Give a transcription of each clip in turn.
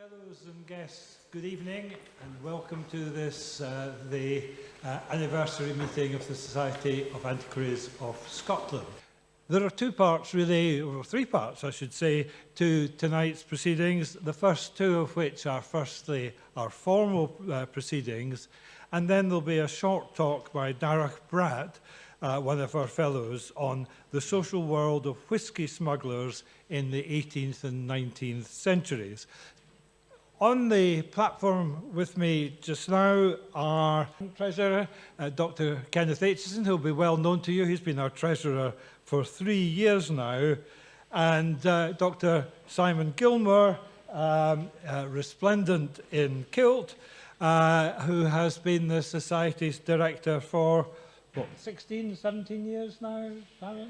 Fellows and guests, good evening and welcome to this, the anniversary meeting of the Society of Antiquaries of Scotland. There are two parts really, or three parts I should say, to tonight's proceedings, the first two of which are firstly our formal proceedings, and then there'll be a short talk by Darroch Bratt, one of our fellows, on the social world of whisky smugglers in the 18th and 19th centuries. On the platform with me just now are Treasurer Dr. Kenneth Aitchison, who will be well known to you. He's been our Treasurer for 3 years now. And Dr. Simon Gilmour, resplendent in kilt, who has been the Society's Director for, what, 16, 17 years now?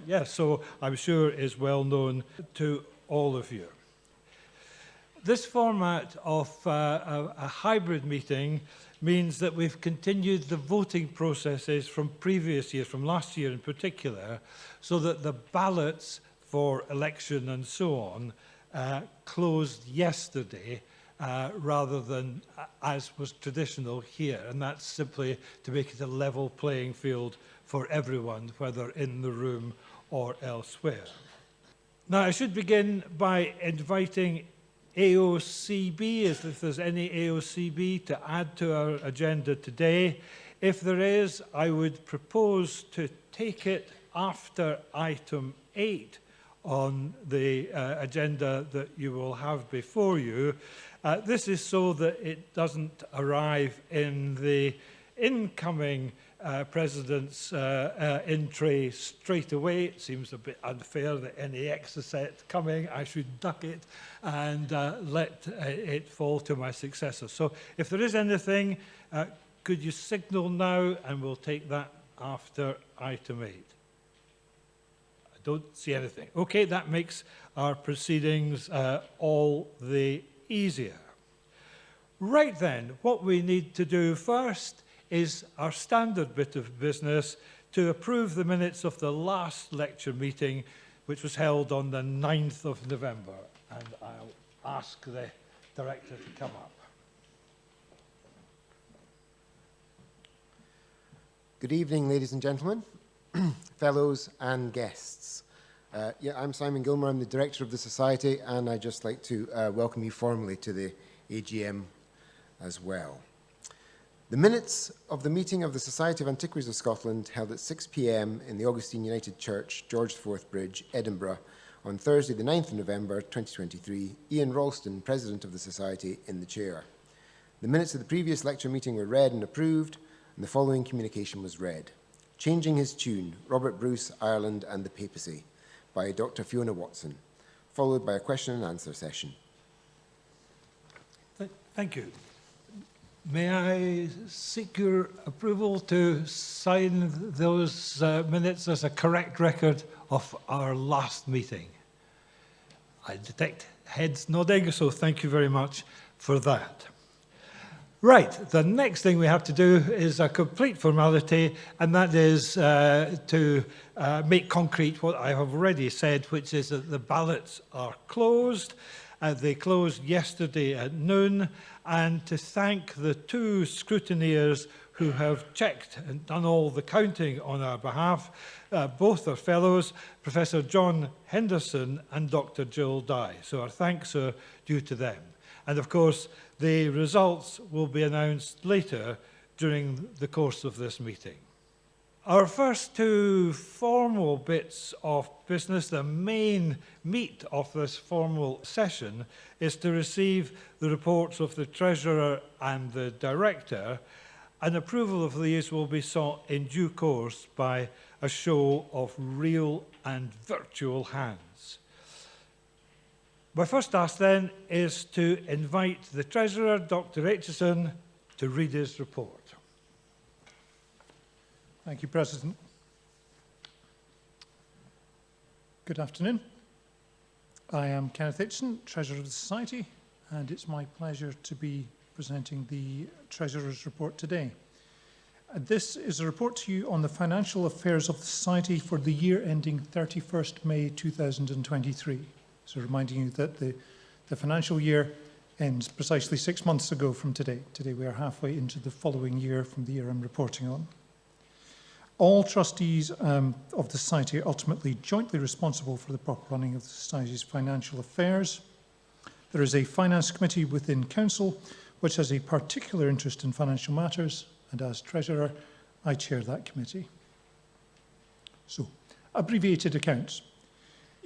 Yes, so I'm sure is well known to all of you. This format of a hybrid meeting means that we've continued the voting processes from previous years, from last year in particular, so that the ballots for election and so on closed yesterday rather than as was traditional here. And that's simply to make it a level playing field for everyone, whether in the room or elsewhere. Now, I should begin by inviting AOCB, as if there's any AOCB to add to our agenda today. If there is, I would propose to take it after item 8 on the agenda that you will have before you. This is so that it doesn't arrive in the incoming President's in-tray straight away. It seems a bit unfair that any extra set coming, I should duck it and let it fall to my successor. So if there is anything, could you signal now and we'll take that after item 8. I don't see anything. Okay, that makes our proceedings all the easier. Right then, what we need to do first is our standard bit of business to approve the minutes of the last lecture meeting, which was held on the 9th of November. And I'll ask the Director to come up. Good evening, ladies and gentlemen, fellows and guests. I'm Simon Gilmour, I'm the Director of the Society, and I'd just like to welcome you formally to the AGM as well. The minutes of the meeting of the Society of Antiquaries of Scotland held at 6 p.m. in the Augustine United Church, George IV Bridge, Edinburgh, on Thursday the 9th of November 2023, Ian Ralston, President of the Society, in the chair. The minutes of the previous lecture meeting were read and approved, and the following communication was read. Changing His Tune, Robert Bruce, Ireland and the Papacy, by Dr. Fiona Watson, followed by a question and answer session. Thank you. May I seek your approval to sign those minutes as a correct record of our last meeting? I detect heads nodding, so thank you very much for that. Right, the next thing we have to do is a complete formality, and that is to make concrete what I have already said, which is that the ballots are closed. They closed yesterday at noon, and to thank the two scrutineers who have checked and done all the counting on our behalf, both our fellows, Professor John Henderson and Dr. Jill Dye. So our thanks are due to them. And of course, the results will be announced later during the course of this meeting. Our first two formal bits of business, the main meat of this formal session, is to receive the reports of the Treasurer and the Director, and approval of these will be sought in due course by a show of real and virtual hands. My first task then is to invite the Treasurer, Dr. Aitchison, to read his report. Thank you, President. Good afternoon. I am Kenneth Aitchison, Treasurer of the Society, and it's my pleasure to be presenting the Treasurer's report today. This is a report to you on the financial affairs of the Society for the year ending 31st May 2023. So reminding you that the financial year ends precisely 6 months ago from today. Today we are halfway into the following year from the year I'm reporting on. All trustees of the Society are ultimately jointly responsible for the proper running of the Society's financial affairs. There is a finance committee within Council which has a particular interest in financial matters, and as Treasurer, I chair that committee. So, abbreviated accounts.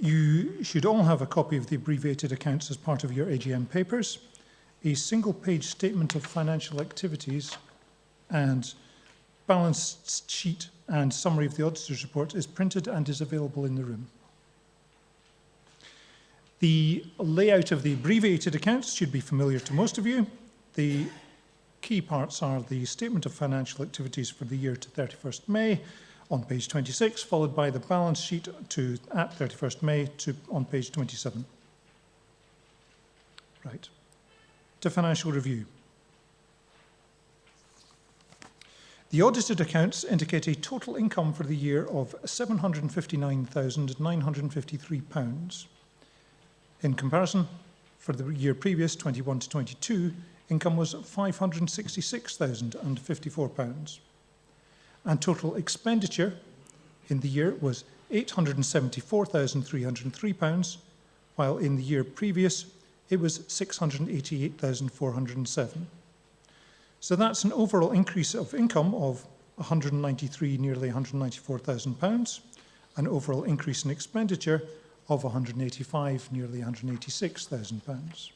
You should all have a copy of the abbreviated accounts as part of your AGM papers. A single-page statement of financial activities and balance sheet and summary of the auditor's report is printed and is available in the room. The layout of the abbreviated accounts should be familiar to most of you. The key parts are the statement of financial activities for the year to 31st May on page 26, followed by the balance sheet at 31st May on page 27. Right. To financial review. The audited accounts indicate a total income for the year of £759,953. In comparison, for the year previous, 21 to 22, income was £566,054. And total expenditure in the year was £874,303, while in the year previous, it was £688,407. So that's an overall increase of income of £193,000, nearly £194,000, an overall increase in expenditure of £185,000, nearly £186,000.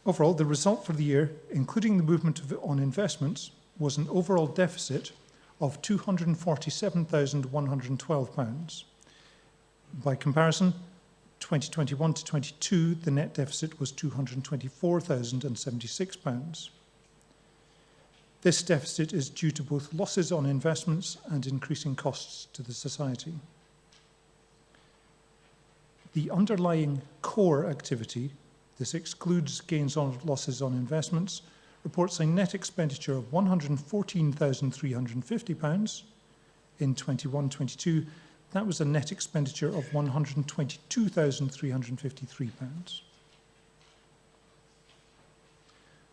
Overall, the result for the year, including the movement on investments, was an overall deficit of £247,112. By comparison, 2021 to 22, the net deficit was £224,076. This deficit is due to both losses on investments and increasing costs to the Society. The underlying core activity, this excludes gains or losses on investments, reports a net expenditure of £114,350. In 21-22, that was a net expenditure of £122,353.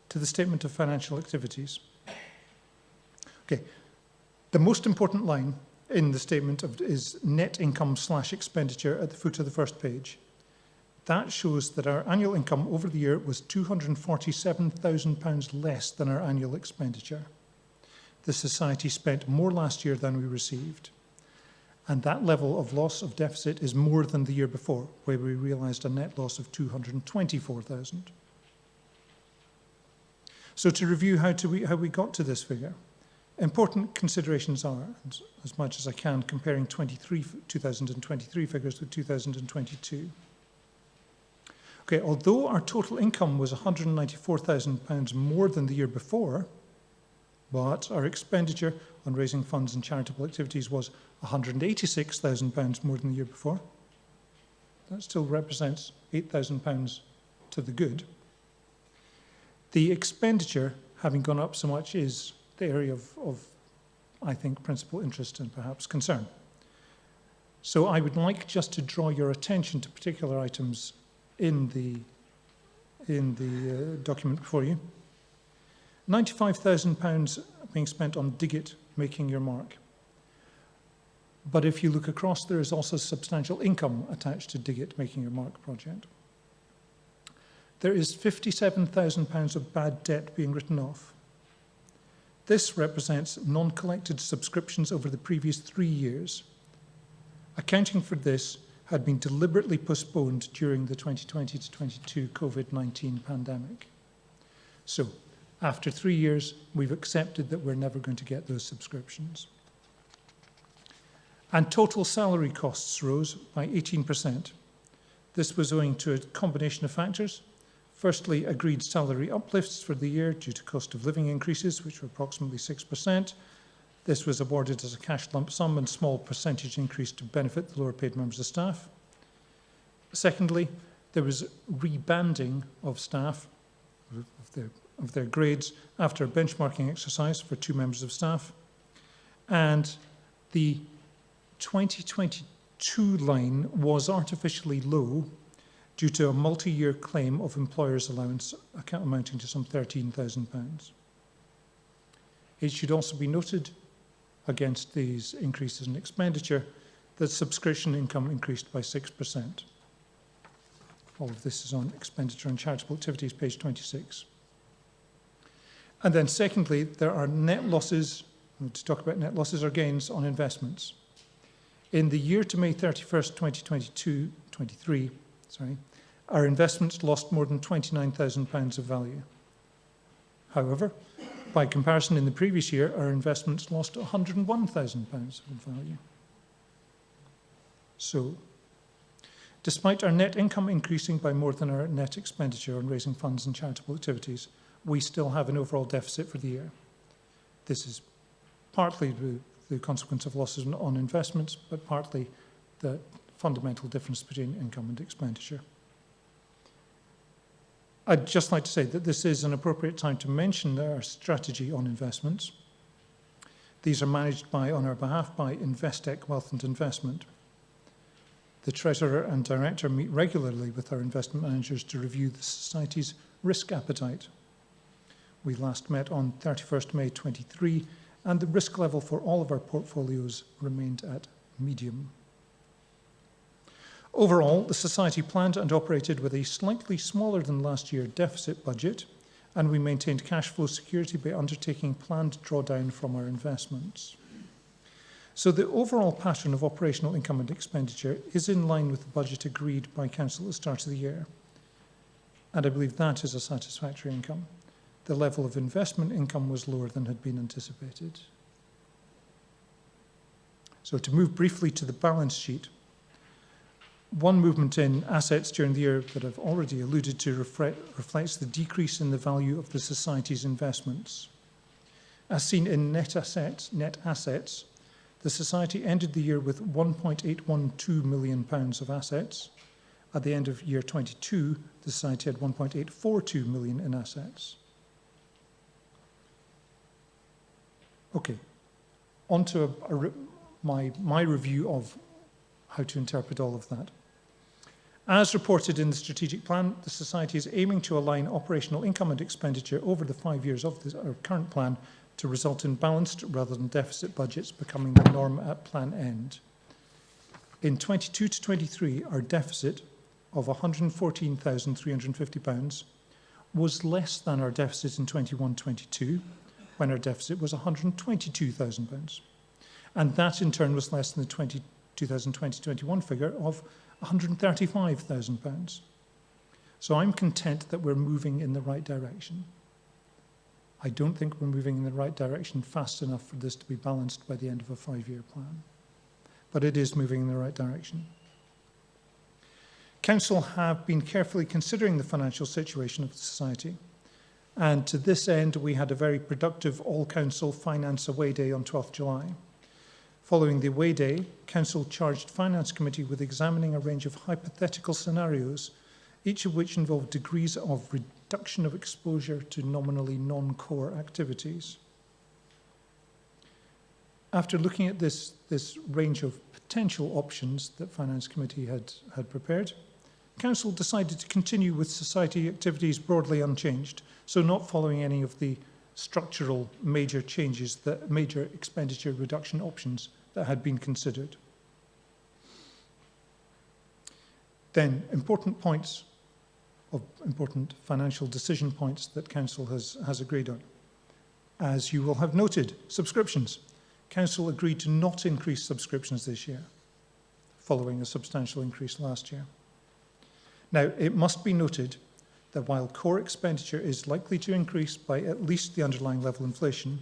To the statement of financial activities. Okay, the most important line in the statement is net income / expenditure at the foot of the first page. That shows that our annual income over the year was £247,000 less than our annual expenditure. The Society spent more last year than we received. And that level of loss of deficit is more than the year before, where we realised a net loss of £224,000. So to review how we got to this figure, important considerations are, as much as I can, comparing 2023 figures with 2022. Okay, although our total income was £194,000 more than the year before, but our expenditure on raising funds and charitable activities was £186,000 more than the year before. That still represents £8,000 to the good. The expenditure, having gone up so much, is the area of, I think, principal interest and perhaps concern. So I would like just to draw your attention to particular items in the document before you. £95,000 being spent on Digit, making your mark. But if you look across, there is also substantial income attached to Digit, making your mark project. There is £57,000 of bad debt being written off. This represents non-collected subscriptions over the previous 3 years. Accounting for this had been deliberately postponed during the 2020 to 22 COVID-19 pandemic. So, after 3 years, we've accepted that we're never going to get those subscriptions. And total salary costs rose by 18%. This was owing to a combination of factors. Firstly, agreed salary uplifts for the year due to cost of living increases, which were approximately 6%. This was awarded as a cash lump sum and small percentage increase to benefit the lower paid members of staff. Secondly, there was rebanding of staff, of their grades, after a benchmarking exercise for 2 members of staff. And the 2022 line was artificially low due to a multi-year claim of employer's allowance amounting to some £13,000. It should also be noted against these increases in expenditure that subscription income increased by 6%. All of this is on expenditure on charitable activities, page 26. And then secondly, there are net losses, to talk about net losses or gains on investments. In the year to May 31st, 2023, our investments lost more than £29,000 of value. However, by comparison, in the previous year, our investments lost £101,000 of value. So, despite our net income increasing by more than our net expenditure on raising funds and charitable activities, we still have an overall deficit for the year. This is partly the consequence of losses on investments, but partly the fundamental difference between income and expenditure. I'd just like to say that this is an appropriate time to mention our strategy on investments. These are managed on our behalf by Investec Wealth and Investment. The Treasurer and Director meet regularly with our investment managers to review the Society's risk appetite. We last met on 31st May 23, and the risk level for all of our portfolios remained at medium. Overall, the Society planned and operated with a slightly smaller than last year deficit budget, and we maintained cash flow security by undertaking planned drawdown from our investments. So the overall pattern of operational income and expenditure is in line with the budget agreed by Council at the start of the year, and I believe that is a satisfactory income. The level of investment income was lower than had been anticipated. So to move briefly to the balance sheet, one movement in assets during the year that I've already alluded to reflects the decrease in the value of the Society's investments. As seen in net assets, the Society ended the year with £1.812 million of assets. At the end of year 22, the Society had £1.842 million in assets. Okay, on to my review of how to interpret all of that. As reported in the strategic plan, the Society is aiming to align operational income and expenditure over the 5 years of our current plan to result in balanced rather than deficit budgets becoming the norm at plan end. In 22 to 23, our deficit of £114,350 was less than our deficit in 21-22, when our deficit was £122,000. And that in turn was less than the 2020-21 figure of £135,000. So I'm content that we're moving in the right direction. I don't think we're moving in the right direction fast enough for this to be balanced by the end of a 5-year plan. But it is moving in the right direction. Council have been carefully considering the financial situation of the Society. And to this end, we had a very productive all-council finance away day on 12th July. Following the away day, Council charged Finance Committee with examining a range of hypothetical scenarios, each of which involved degrees of reduction of exposure to nominally non-core activities. After looking at this range of potential options that Finance Committee had prepared, Council decided to continue with Society activities broadly unchanged, so not following any of the structural major changes, major expenditure reduction options that had been considered. Then, important financial decision points that Council has agreed on. As you will have noted, subscriptions. Council agreed to not increase subscriptions this year, following a substantial increase last year. Now, it must be noted that while core expenditure is likely to increase by at least the underlying level of inflation,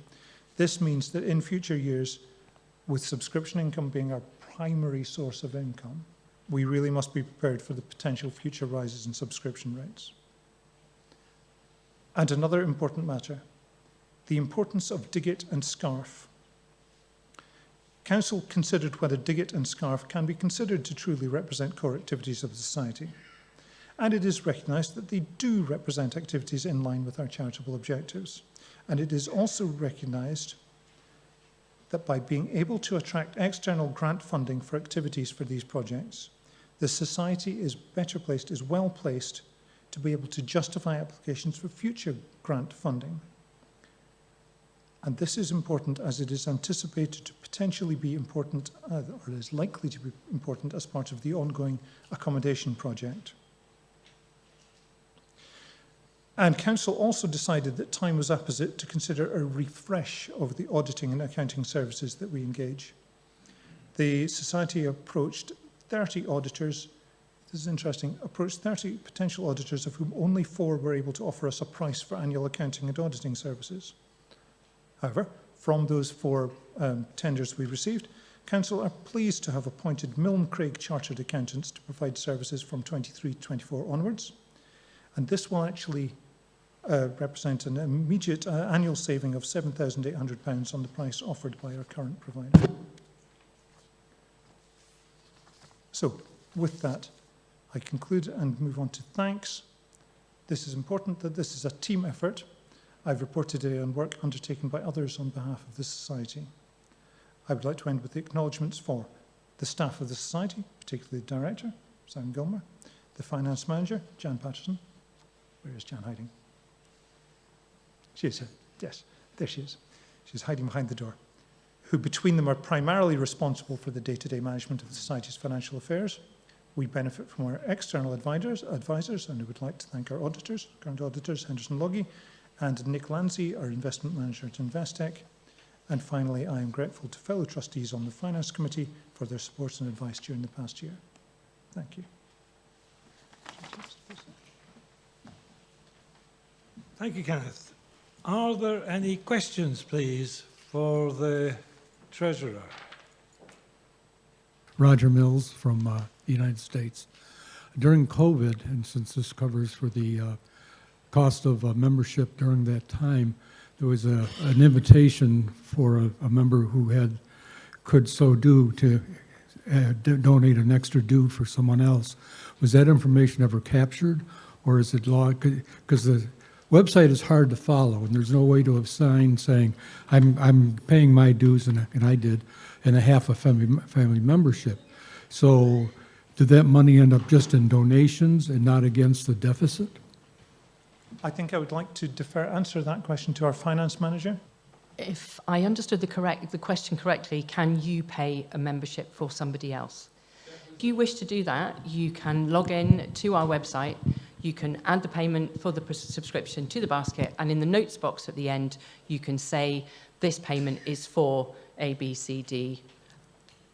this means that in future years, with subscription income being our primary source of income, we really must be prepared for the potential future rises in subscription rates. And another important matter, the importance of Digit and Scarf. Council considered whether Digit and Scarf can be considered to truly represent core activities of the Society. And it is recognised that they do represent activities in line with our charitable objectives. And it is also recognised that by being able to attract external grant funding for activities for these projects, the Society is well placed to be able to justify applications for future grant funding. And this is important as it is anticipated to potentially be important, or is likely to be important as part of the ongoing accommodation project. And Council also decided that time was apposite to consider a refresh of the auditing and accounting services that we engage. The Society approached 30 auditors, this is interesting, approached 30 potential auditors, of whom only 4 were able to offer us a price for annual accounting and auditing services. However, from those 4 tenders we received, Council are pleased to have appointed Milne Craig Chartered Accountants to provide services from 23-24 onwards. And this will actually represent an immediate annual saving of £7,800 on the price offered by our current provider. So, with that, I conclude and move on to thanks. This is important that this is a team effort. I've reported today on work undertaken by others on behalf of the Society. I would like to end with the acknowledgements for the staff of the Society, particularly the Director, Simon Gilmer, the Finance Manager, Jan Patterson. Where is Jan hiding? She is, yes, there she is. She's hiding behind the door. Who between them are primarily responsible for the day-to-day management of the Society's financial affairs. We benefit from our external advisors, and I would like to thank our auditors, current auditors, Henderson Logie, and Nick Landsey, our investment manager at Investec. And finally, I am grateful to fellow trustees on the Finance Committee for their support and advice during the past year. Thank you. Thank you, Kenneth. Are there any questions, please, for the Treasurer? Roger Mills from the United States. During COVID, and since this covers for the cost of membership during that time, there was an invitation for a member who could so do to donate an extra due for someone else. Was that information ever captured, or is it law? Because the website is hard to follow, and there's no way to have signed saying I'm paying my dues, and I did, and a half a family membership. So did that money end up just in donations and not against the deficit? I think I would like to answer that question to our finance manager. If I understood the question correctly, can you pay a membership for somebody else? If you wish to do that, you can log in to our website, you can add the payment for the subscription to the basket, and in the notes box at the end, you can say this payment is for A, B, C, D,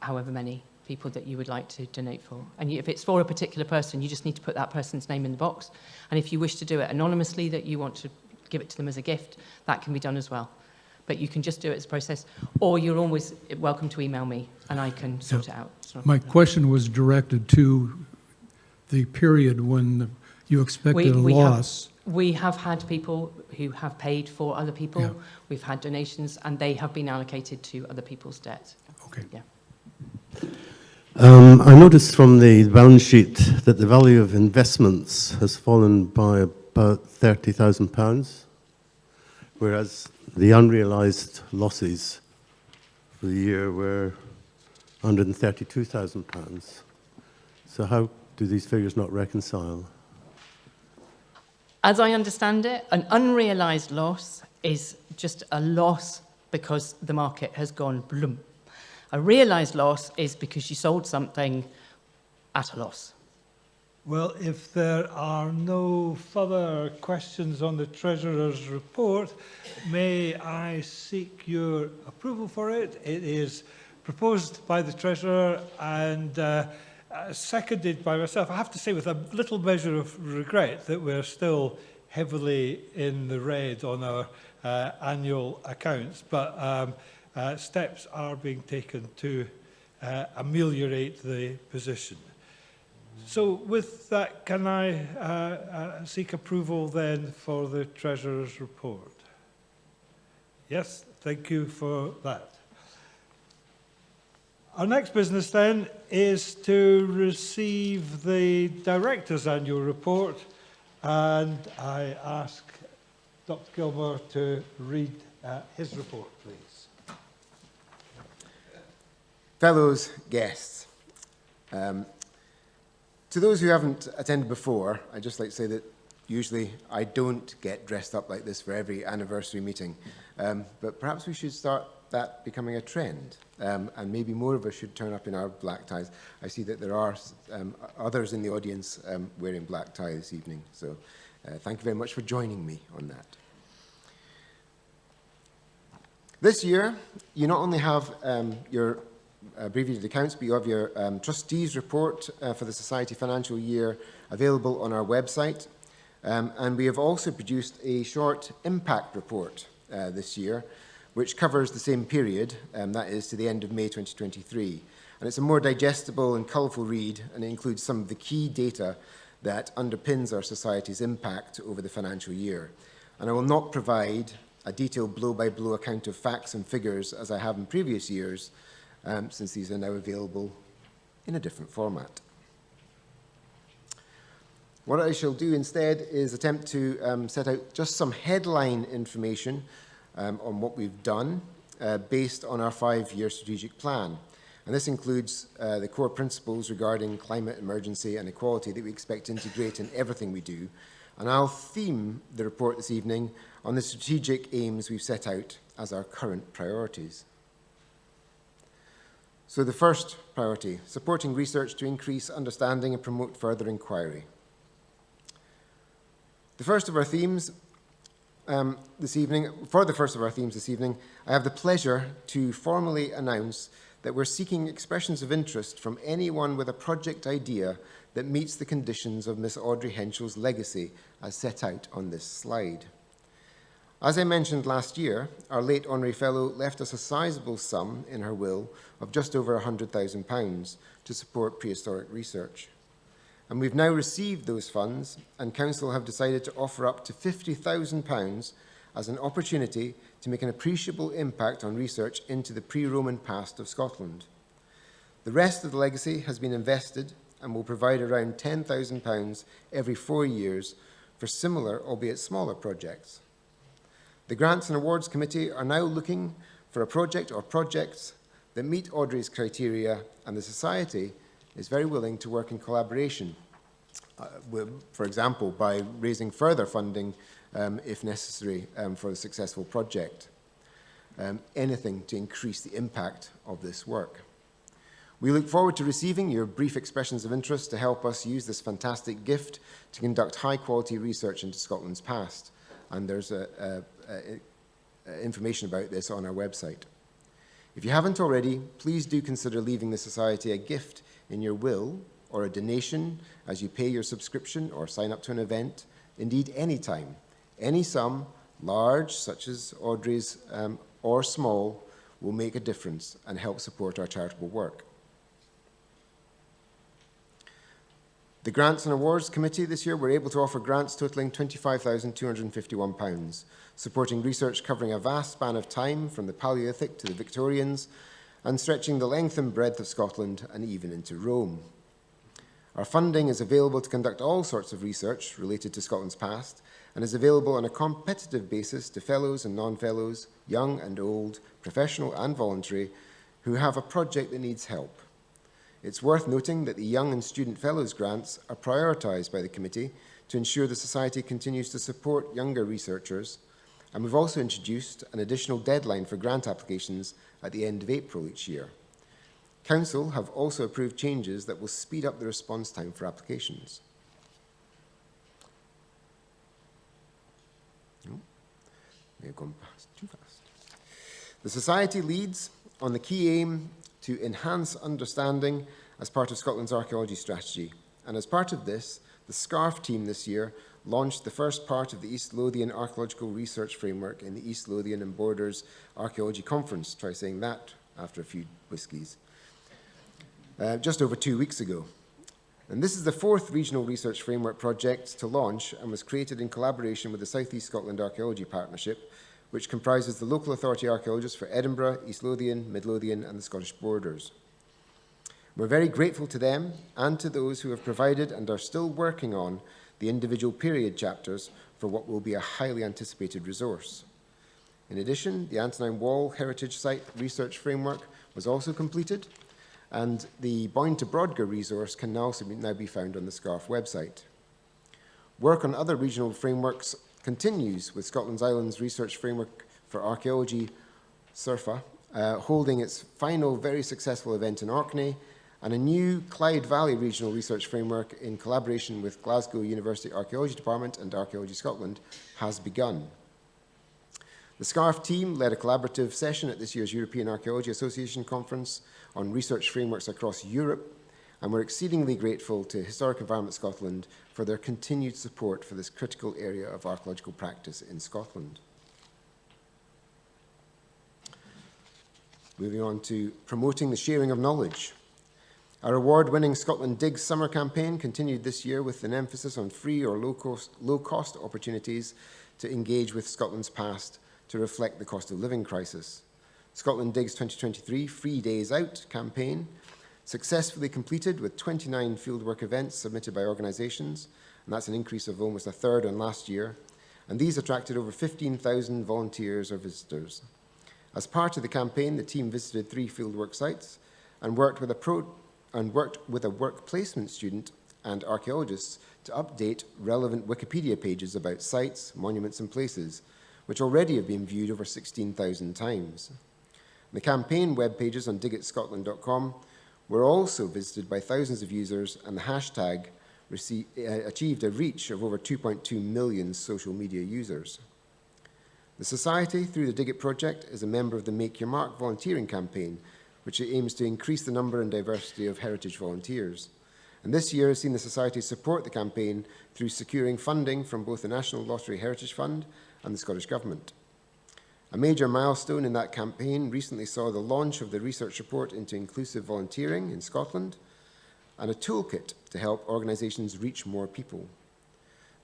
however many people that you would like to donate for. And if it's for a particular person, you just need to put that person's name in the box. And if you wish to do it anonymously, that you want to give it to them as a gift, that can be done as well. But you can just do it as a process, or you're always welcome to email me and I can sort it out. My question was directed to the period when you expected a loss. We have had people who have paid for other people. Yeah. We've had donations and they have been allocated to other people's debt. Okay. Yeah. I noticed from the balance sheet that the value of investments has fallen by about £30,000, whereas the unrealised losses for the year were £132,000. So how do these figures not reconcile? As I understand it, an unrealised loss is just a loss because the market has gone bloom. A realised loss is because you sold something at a loss. Well, if there are no further questions on the Treasurer's report, may I seek your approval for it? It is proposed by the Treasurer and seconded by myself. I have to say with a little measure of regret that we're still heavily in the red on our annual accounts, but steps are being taken to ameliorate the position. So with that, can I seek approval then for the Treasurer's report? Yes, thank you for that. Our next business then is to receive the Director's annual report, and I ask Dr. Gilmer to read his report, please. Fellows, guests, To those who haven't attended before, I'd just like to say that usually I don't get dressed up like this for every anniversary meeting, but perhaps we should start that becoming a trend, and maybe more of us should turn up in our black ties. I see that there are others in the audience wearing black tie this evening, so thank you very much for joining me on that. This year, you not only have your abbreviated accounts, but you have your trustees report for the Society financial year available on our website. And we have also produced a short impact report this year, which covers the same period, that is to the end of May 2023. And it's a more digestible and colourful read, and it includes some of the key data that underpins our Society's impact over the financial year. And I will not provide a detailed blow-by-blow account of facts and figures as I have in previous years, since these are now available in a different format. What I shall do instead is attempt to set out just some headline information on what we've done based on our 5-year strategic plan. And this includes the core principles regarding climate emergency and equality that we expect to integrate in everything we do. And I'll theme the report this evening on the strategic aims we've set out as our current priorities. So the first priority, supporting research to increase understanding and promote further inquiry. The first of our themes this evening, I have the pleasure to formally announce that we're seeking expressions of interest from anyone with a project idea that meets the conditions of Miss Audrey Henschel's legacy as set out on this slide. As I mentioned last year, our late Honorary Fellow left us a sizable sum in her will of just over £100,000 to support prehistoric research. And we've now received those funds, and Council have decided to offer up to £50,000 as an opportunity to make an appreciable impact on research into the pre-Roman past of Scotland. The rest of the legacy has been invested and will provide around £10,000 every 4 years for similar, albeit smaller, projects. The Grants and Awards Committee are now looking for a project or projects that meet Audrey's criteria, and the Society is very willing to work in collaboration, for example, by raising further funding if necessary for a successful project. Anything to increase the impact of this work. We look forward to receiving your brief expressions of interest to help us use this fantastic gift to conduct high-quality research into Scotland's past. And there's information about this on our website. If you haven't already, please do consider leaving the Society a gift in your will or a donation as you pay your subscription or sign up to an event, indeed any time. Any sum, large, such as Audrey's, or small, will make a difference and help support our charitable work. The Grants and Awards Committee this year were able to offer grants totalling £25,251, supporting research covering a vast span of time from the Paleolithic to the Victorians and stretching the length and breadth of Scotland and even into Rome. Our funding is available to conduct all sorts of research related to Scotland's past and is available on a competitive basis to fellows and non-fellows, young and old, professional and voluntary, who have a project that needs help. It's worth noting that the Young and Student Fellows grants are prioritised by the committee to ensure the Society continues to support younger researchers, and we've also introduced an additional deadline for grant applications at the end of April each year. Council have also approved changes that will speed up the response time for applications. May have gone too fast. The Society leads on the key aim to enhance understanding as part of Scotland's archaeology strategy. And as part of this, the SCARF team this year launched the first part of the East Lothian Archaeological Research Framework in the East Lothian and Borders Archaeology Conference. Try saying that after a few whiskies. Just over 2 weeks ago. And this is the 4th regional research framework project to launch and was created in collaboration with the South East Scotland Archaeology Partnership, which comprises the local authority archaeologists for Edinburgh, East Lothian, Mid Lothian and the Scottish Borders. We're very grateful to them and to those who have provided and are still working on the individual period chapters for what will be a highly anticipated resource. In addition, the Antonine Wall Heritage Site Research Framework was also completed, and the Boyne to Brodgar resource can now be found on the SCARF website. Work on other regional frameworks continues with Scotland's Islands Research Framework for Archaeology, SURFA, holding its final very successful event in Orkney, and a new Clyde Valley Regional Research Framework in collaboration with Glasgow University Archaeology Department and Archaeology Scotland has begun. The SCARF team led a collaborative session at this year's European Archaeology Association Conference on research frameworks across Europe, and we're exceedingly grateful to Historic Environment Scotland for their continued support for this critical area of archaeological practice in Scotland. Moving on to promoting the sharing of knowledge. Our award-winning Scotland Digs summer campaign continued this year with an emphasis on free or low-cost opportunities to engage with Scotland's past to reflect the cost of living crisis. Scotland Digs 2023 Free Days Out campaign successfully completed with 29 fieldwork events submitted by organisations, and that's an increase of almost a third on last year, and these attracted over 15,000 volunteers or visitors. As part of the campaign, the team visited 3 fieldwork sites and worked with a work placement student and archaeologists to update relevant Wikipedia pages about sites, monuments and places, which already have been viewed over 16,000 times. The campaign web pages on digitscotland.com were also visited by thousands of users, and the hashtag achieved a reach of over 2.2 million social media users. The Society, through the Dig It project, is a member of the Make Your Mark volunteering campaign, which aims to increase the number and diversity of heritage volunteers. And this year has seen the Society support the campaign through securing funding from both the National Lottery Heritage Fund and the Scottish Government. A major milestone in that campaign recently saw the launch of the research report into inclusive volunteering in Scotland and a toolkit to help organisations reach more people.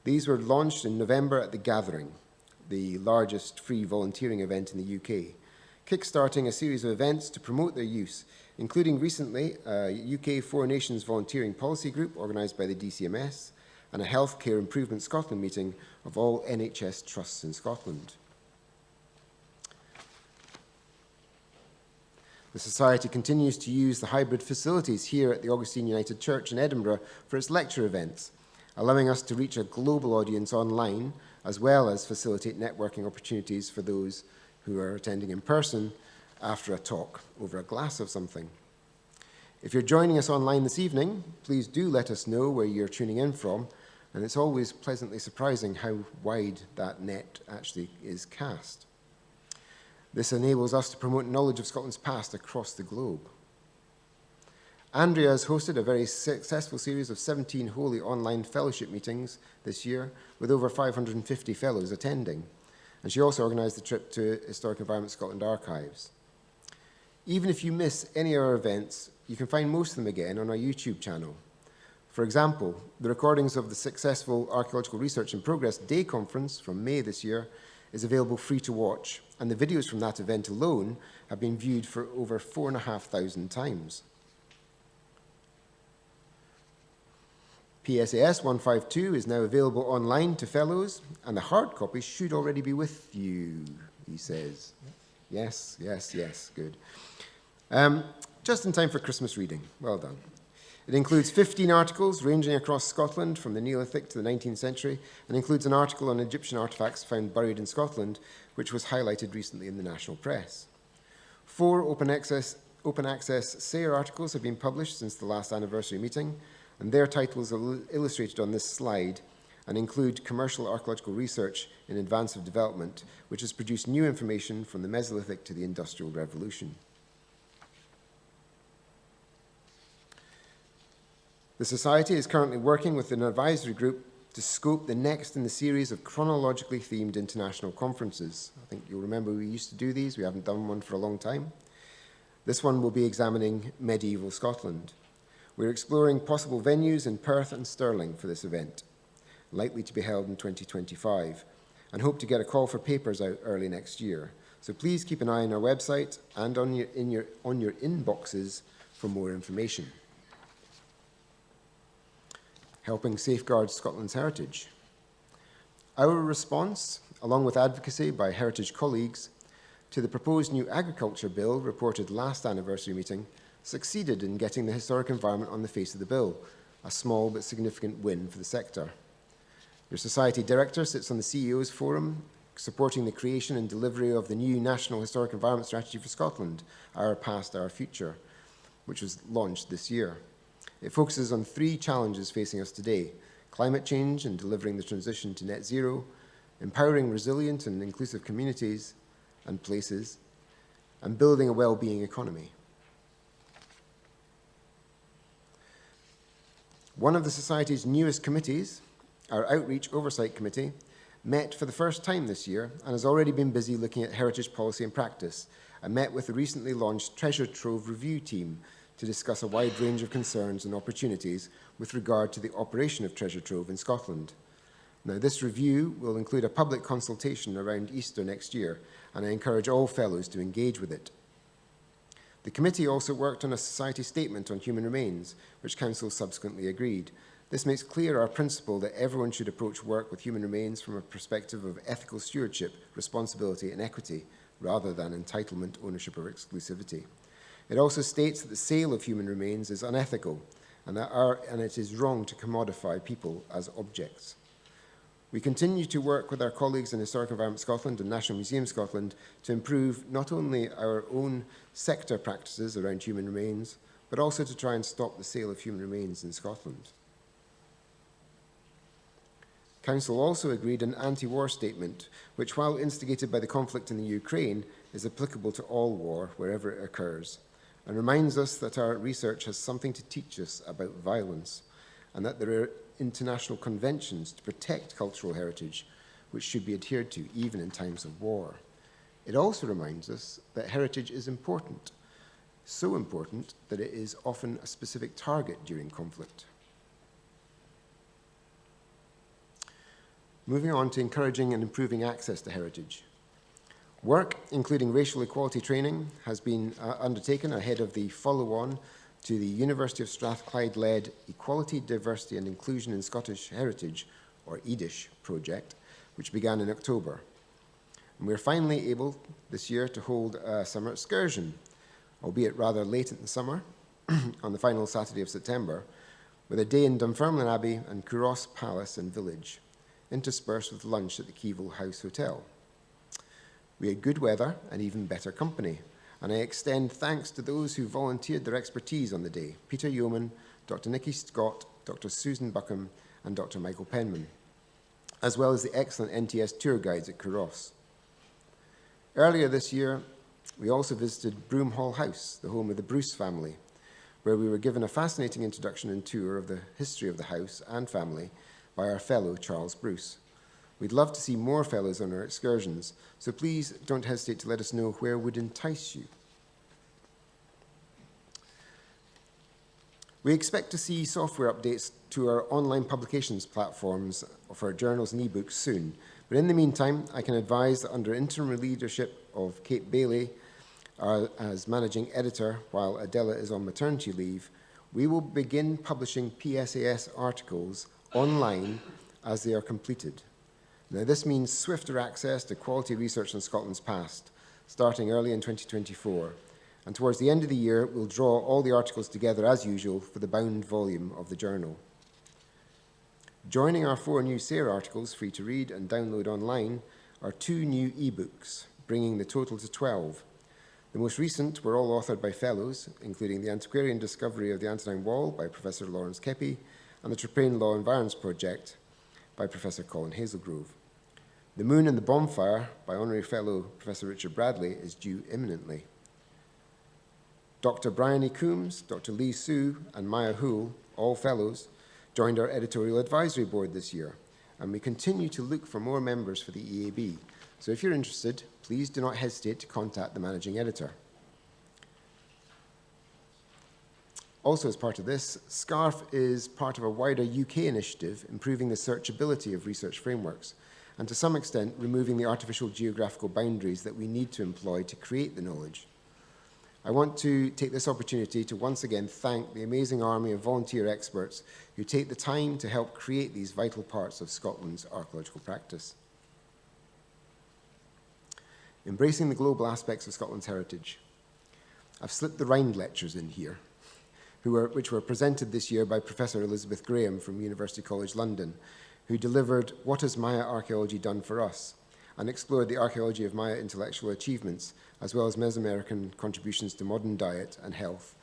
These were launched in November at The Gathering, the largest free volunteering event in the UK, kick-starting a series of events to promote their use, including recently a UK Four Nations volunteering policy group organised by the DCMS and a Healthcare Improvement Scotland meeting of all NHS trusts in Scotland. The Society continues to use the hybrid facilities here at the Augustine United Church in Edinburgh for its lecture events, allowing us to reach a global audience online, as well as facilitate networking opportunities for those who are attending in person after a talk over a glass of something. If you're joining us online this evening, please do let us know where you're tuning in from, and it's always pleasantly surprising how wide that net actually is cast. This enables us to promote knowledge of Scotland's past across the globe. Andrea has hosted a very successful series of 17 wholly online fellowship meetings this year, with over 550 fellows attending. And she also organised the trip to Historic Environment Scotland Archives. Even if you miss any of our events, you can find most of them again on our YouTube channel. For example, the recordings of the successful Archaeological Research in Progress Day Conference from May this year is available free to watch, and the videos from that event alone have been viewed for over 4,500 times. PSAS 152 is now available online to fellows, and the hard copy should already be with you, he says. Yes, yes, yes, good. Just in time for Christmas reading. Well done. It includes 15 articles ranging across Scotland from the Neolithic to the 19th century, and includes an article on Egyptian artefacts found buried in Scotland, which was highlighted recently in the national press. 4 open access SARE articles have been published since the last anniversary meeting, and their titles are illustrated on this slide and include Commercial Archaeological Research in Advance of Development, which has produced new information from the Mesolithic to the Industrial Revolution. The Society is currently working with an advisory group to scope the next in the series of chronologically themed international conferences. I think you'll remember we used to do these. We haven't done one for a long time. This one will be examining medieval Scotland. We're exploring possible venues in Perth and Stirling for this event, likely to be held in 2025, and hope to get a call for papers out early next year. So please keep an eye on our website and on your inboxes for more information. Helping safeguard Scotland's heritage. Our response, along with advocacy by heritage colleagues, to the proposed new agriculture bill reported last anniversary meeting, succeeded in getting the historic environment on the face of the bill, a small but significant win for the sector. Your Society Director sits on the CEO's Forum, supporting the creation and delivery of the new National Historic Environment Strategy for Scotland, Our Past, Our Future, which was launched this year. It focuses on 3 challenges facing us today: climate change and delivering the transition to net zero, empowering resilient and inclusive communities and places, and building a well-being economy. One of the Society's newest committees, our Outreach Oversight Committee, met for the first time this year and has already been busy looking at heritage policy and practice, and met with the recently launched Treasure Trove Review Team to discuss a wide range of concerns and opportunities with regard to the operation of Treasure Trove in Scotland. Now, this review will include a public consultation around Easter next year, and I encourage all fellows to engage with it. The committee also worked on a Society statement on human remains, which Council subsequently agreed. This makes clear our principle that everyone should approach work with human remains from a perspective of ethical stewardship, responsibility and equity, rather than entitlement, ownership or exclusivity. It also states that the sale of human remains is unethical and it is wrong to commodify people as objects. We continue to work with our colleagues in Historic Environment Scotland and National Museum Scotland to improve not only our own sector practices around human remains, but also to try and stop the sale of human remains in Scotland. Council also agreed an anti-war statement, which, while instigated by the conflict in the Ukraine, is applicable to all war wherever it occurs, and reminds us that our research has something to teach us about violence, and that there are international conventions to protect cultural heritage, which should be adhered to even in times of war. It also reminds us that heritage is important, so important that it is often a specific target during conflict. Moving on to encouraging and improving access to heritage. Work, including racial equality training, has been undertaken ahead of the follow-on to the University of Strathclyde-led Equality, Diversity and Inclusion in Scottish Heritage, or EDISH, project, which began in October. And we're finally able this year to hold a summer excursion, albeit rather late in the summer, on the final Saturday of September, with a day in Dunfermline Abbey and Couros Palace and Village, interspersed with lunch at the Keevil House Hotel. We had good weather and even better company, and I extend thanks to those who volunteered their expertise on the day: Peter Yeoman, Dr. Nicky Scott, Dr. Susan Buckham, and Dr. Michael Penman, as well as the excellent NTS tour guides at Couros. Earlier this year, we also visited Broomhall House, the home of the Bruce family, where we were given a fascinating introduction and tour of the history of the house and family by our fellow Charles Bruce. We'd love to see more fellows on our excursions, so please don't hesitate to let us know where would entice you. We expect to see software updates to our online publications platforms for our journals and ebooks soon, but in the meantime, I can advise that under interim leadership of Kate Bailey as managing editor while Adela is on maternity leave, we will begin publishing PSAS articles online as they are completed. Now, this means swifter access to quality research on Scotland's past, starting early in 2024. And towards the end of the year, we'll draw all the articles together as usual for the bound volume of the journal. Joining our 4 new SARE articles, free to read and download online, are 2 new ebooks, bringing the total to 12. The most recent were all authored by fellows, including The Antiquarian Discovery of the Antonine Wall by Professor Lawrence Keppie and the Traprain Law Environs Project by Professor Colin Hazelgrove. The Moon and the Bonfire by Honorary Fellow Professor Richard Bradley is due imminently. Dr. Brian E. Coombs, Dr. Lee Sue, and Maya Houle, all fellows, joined our editorial advisory board this year, and we continue to look for more members for the EAB. So if you're interested, please do not hesitate to contact the managing editor. Also, as part of this, SCARF is part of a wider UK initiative improving the searchability of research frameworks, and to some extent removing the artificial geographical boundaries that we need to employ to create the knowledge. I want to take this opportunity to once again thank the amazing army of volunteer experts who take the time to help create these vital parts of Scotland's archaeological practice. Embracing the global aspects of Scotland's heritage. I've slipped the Rind lectures in here, which were presented this year by Professor Elizabeth Graham from University College London, who delivered What Has Maya Archaeology Done for Us? And explored the archaeology of Maya intellectual achievements, as well as Mesoamerican contributions to modern diet and health,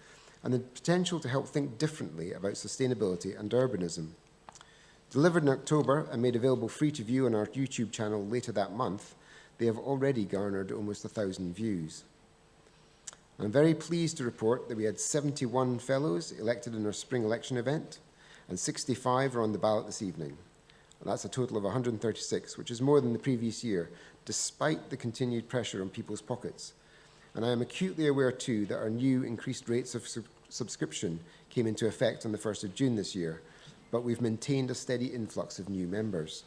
and the potential to help think differently about sustainability and urbanism. Delivered in October and made available free to view on our YouTube channel later that month, they have already garnered almost 1,000 views. I'm very pleased to report that we had 71 fellows elected in our spring election event, and 65 are on the ballot this evening. And that's a total of 136, which is more than the previous year, despite the continued pressure on people's pockets. And I am acutely aware too that our new increased rates of subscription came into effect on the 1st of June this year, but we've maintained a steady influx of new members.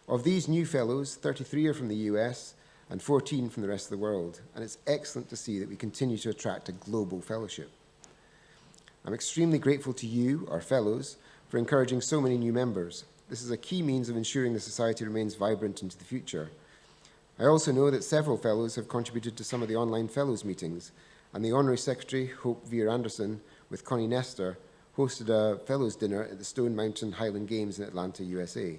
Of these new fellows, 33 are from the US and 14 from the rest of the world, and it's excellent to see that we continue to attract a global fellowship. I'm extremely grateful to you, our fellows, for encouraging so many new members. This is a key means of ensuring the Society remains vibrant into the future. I also know that several fellows have contributed to some of the online fellows meetings, and the Honorary Secretary, Hope Veer Anderson, with Connie Nestor, hosted a fellows dinner at the Stone Mountain Highland Games in Atlanta, USA.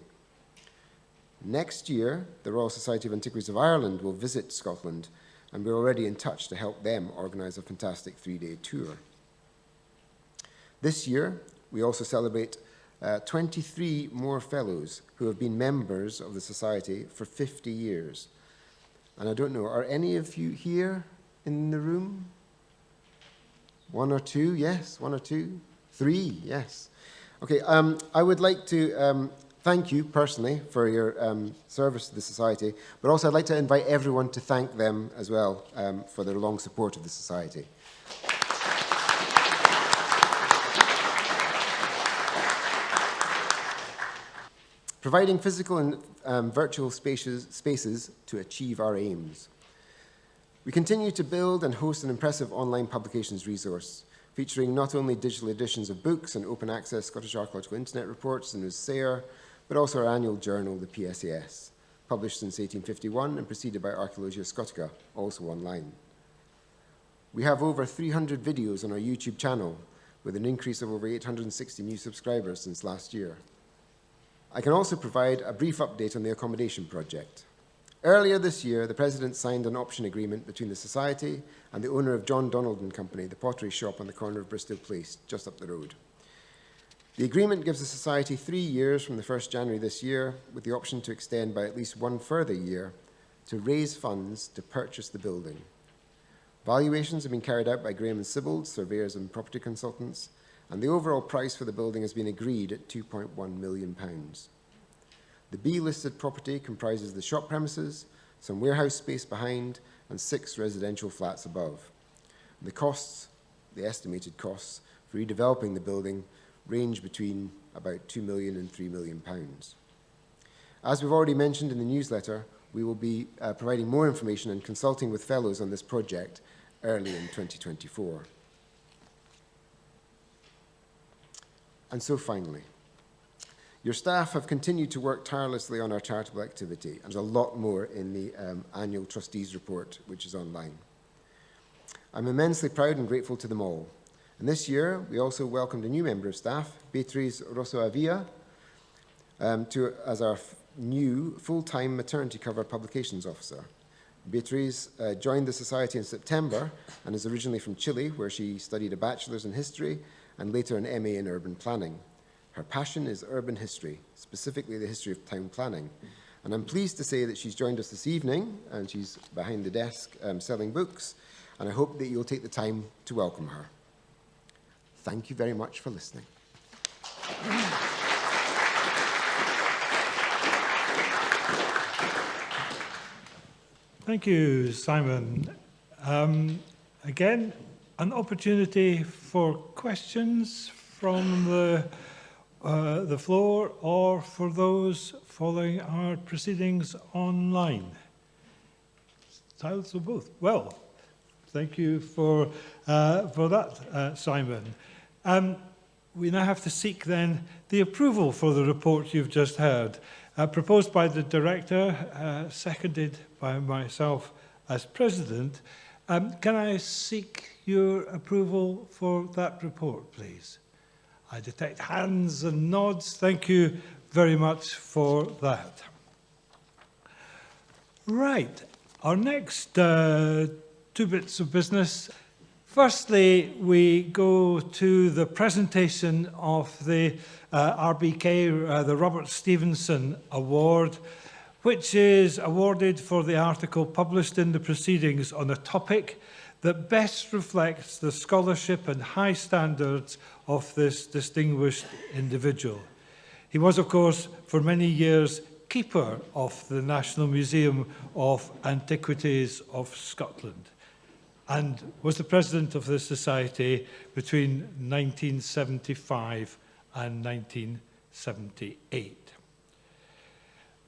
Next year, the Royal Society of Antiquaries of Ireland will visit Scotland, and we're already in touch to help them organise a fantastic 3-day tour. This year, we also celebrate 23 more fellows who have been members of the Society for 50 years. And I don't know, are any of you here in the room? 1 or 2, yes, 1 or 2, 3, yes. Okay, I would like to thank you personally for your service to the Society, but also I'd like to invite everyone to thank them as well for their long support of the Society. Providing physical and virtual spaces to achieve our aims. We continue to build and host an impressive online publications resource, featuring not only digital editions of books and open access Scottish Archaeological Internet reports and Sayre, but also our annual journal, the PSAS, published since 1851 and preceded by Archaeologia Scotica, also online. We have over 300 videos on our YouTube channel, with an increase of over 860 new subscribers since last year. I can also provide a brief update on the accommodation project. Earlier this year, the President signed an option agreement between the Society and the owner of John Donald and Company, the pottery shop on the corner of Bristol Place, just up the road. The agreement gives the Society 3 years from the 1st January this year, with the option to extend by at least 1 further year to raise funds to purchase the building. Valuations have been carried out by Graham and Sibbald, surveyors and property consultants, and the overall price for the building has been agreed at £2.1 million. The B-listed property comprises the shop premises, some warehouse space behind, and 6 residential flats above. The costs, the estimated costs, for redeveloping the building range between about £2 million and £3 million. As we've already mentioned in the newsletter, we will be providing more information and consulting with fellows on this project early in 2024. And so finally, your staff have continued to work tirelessly on our charitable activity, and there's a lot more in the annual trustees report, which is online. I'm immensely proud and grateful to them all. And this year, we also welcomed a new member of staff, Beatriz Rosso-Avia, as our new full-time maternity cover publications officer. Beatriz joined the Society in September and is originally from Chile, where she studied a bachelor's in history and later an MA in urban planning. Her passion is urban history, specifically the history of town planning. And I'm pleased to say that she's joined us this evening, and she's behind the desk selling books, and I hope that you'll take the time to welcome her. Thank you very much for listening. Thank you, Simon. Again, an opportunity for questions from the floor or for those following our proceedings online. Styles or both? Well, thank you for that, Simon. We now have to seek then the approval for the report you've just heard, proposed by the Director, seconded by myself as President. Can I seek your approval for that report, please? I detect hands and nods. Thank you very much for that. Right, our next two bits of business. Firstly, we go to the presentation of the RBK, the Robert Stevenson Award, which is awarded for the article published in the proceedings on a topic that best reflects the scholarship and high standards of this distinguished individual. He was, of course, for many years, keeper of the National Museum of Antiquaries of Scotland and was the president of the society between 1975 and 1978.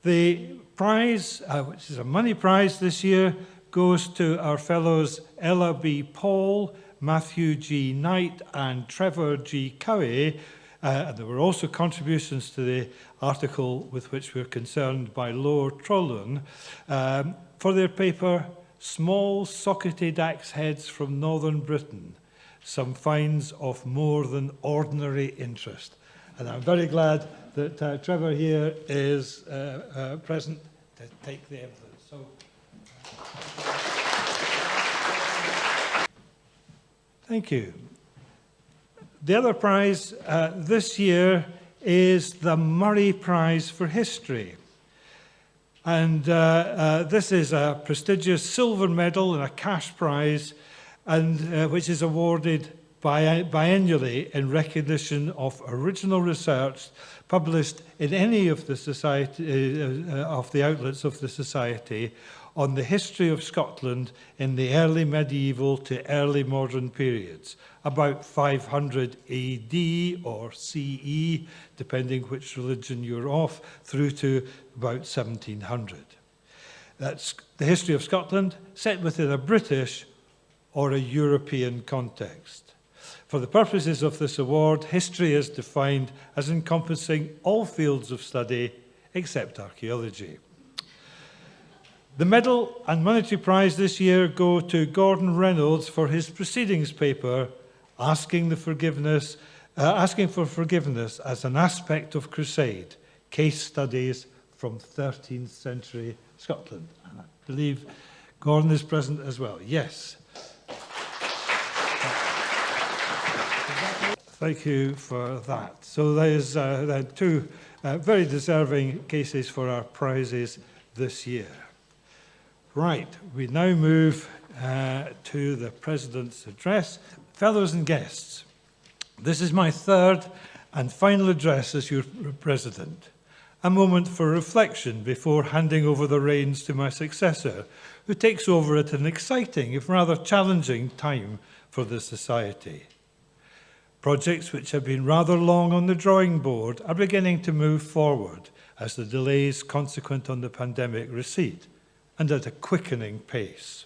The prize, which is a money prize this year, goes to our fellows Ella B. Paul, Matthew G. Knight and Trevor G. Cowie. And there were also contributions to the article with which we're concerned by Lower Trollen for their paper, Small Socketed Axe Heads from Northern Britain, Some Finds of More Than Ordinary Interest. And I'm very glad that Trevor here is present to take the evidence. So, thank you. The other prize this year is the Murray Prize for History. And this is a prestigious silver medal and a cash prize, and which is awarded biennially in recognition of original research published in any of the society of the outlets of the society on the history of Scotland in the early medieval to early modern periods, about 500 AD or CE, depending which religion you're off, through to about 1700. That's the history of Scotland set within a British or a European context. For the purposes of this award, history is defined as encompassing all fields of study except archaeology. The medal and monetary prize this year go to Gordon Reynolds for his proceedings paper, asking for forgiveness as an aspect of crusade, case studies from 13th century Scotland. And I believe Gordon is present as well. Yes. Thank you for that. So there's two very deserving cases for our prizes this year. Right, we now move to the President's address. Fellows and guests, this is my third and final address as your President. A moment for reflection before handing over the reins to my successor, who takes over at an exciting, if rather challenging, time for the Society. Projects which have been rather long on the drawing board are beginning to move forward as the delays consequent on the pandemic recede, and at a quickening pace.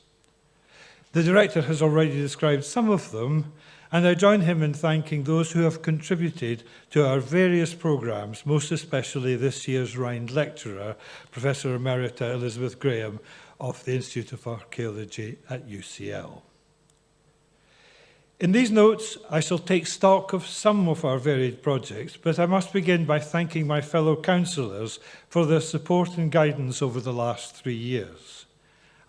The Director has already described some of them, and I join him in thanking those who have contributed to our various programmes, most especially this year's Rhind Lecturer, Professor Emerita Elizabeth Graham of the Institute of Archaeology at UCL. In these notes, I shall take stock of some of our varied projects, but I must begin by thanking my fellow councillors for their support and guidance over the last 3 years.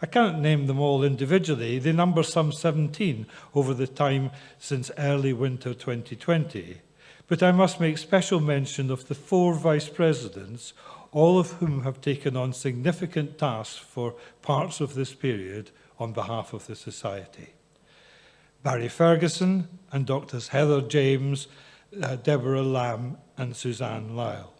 I can't name them all individually. They number some 17 over the time since early winter 2020. But I must make special mention of the 4 vice presidents, all of whom have taken on significant tasks for parts of this period on behalf of the Society. Barry Ferguson and Drs. Heather James, Deborah Lamb and Suzanne Lyle.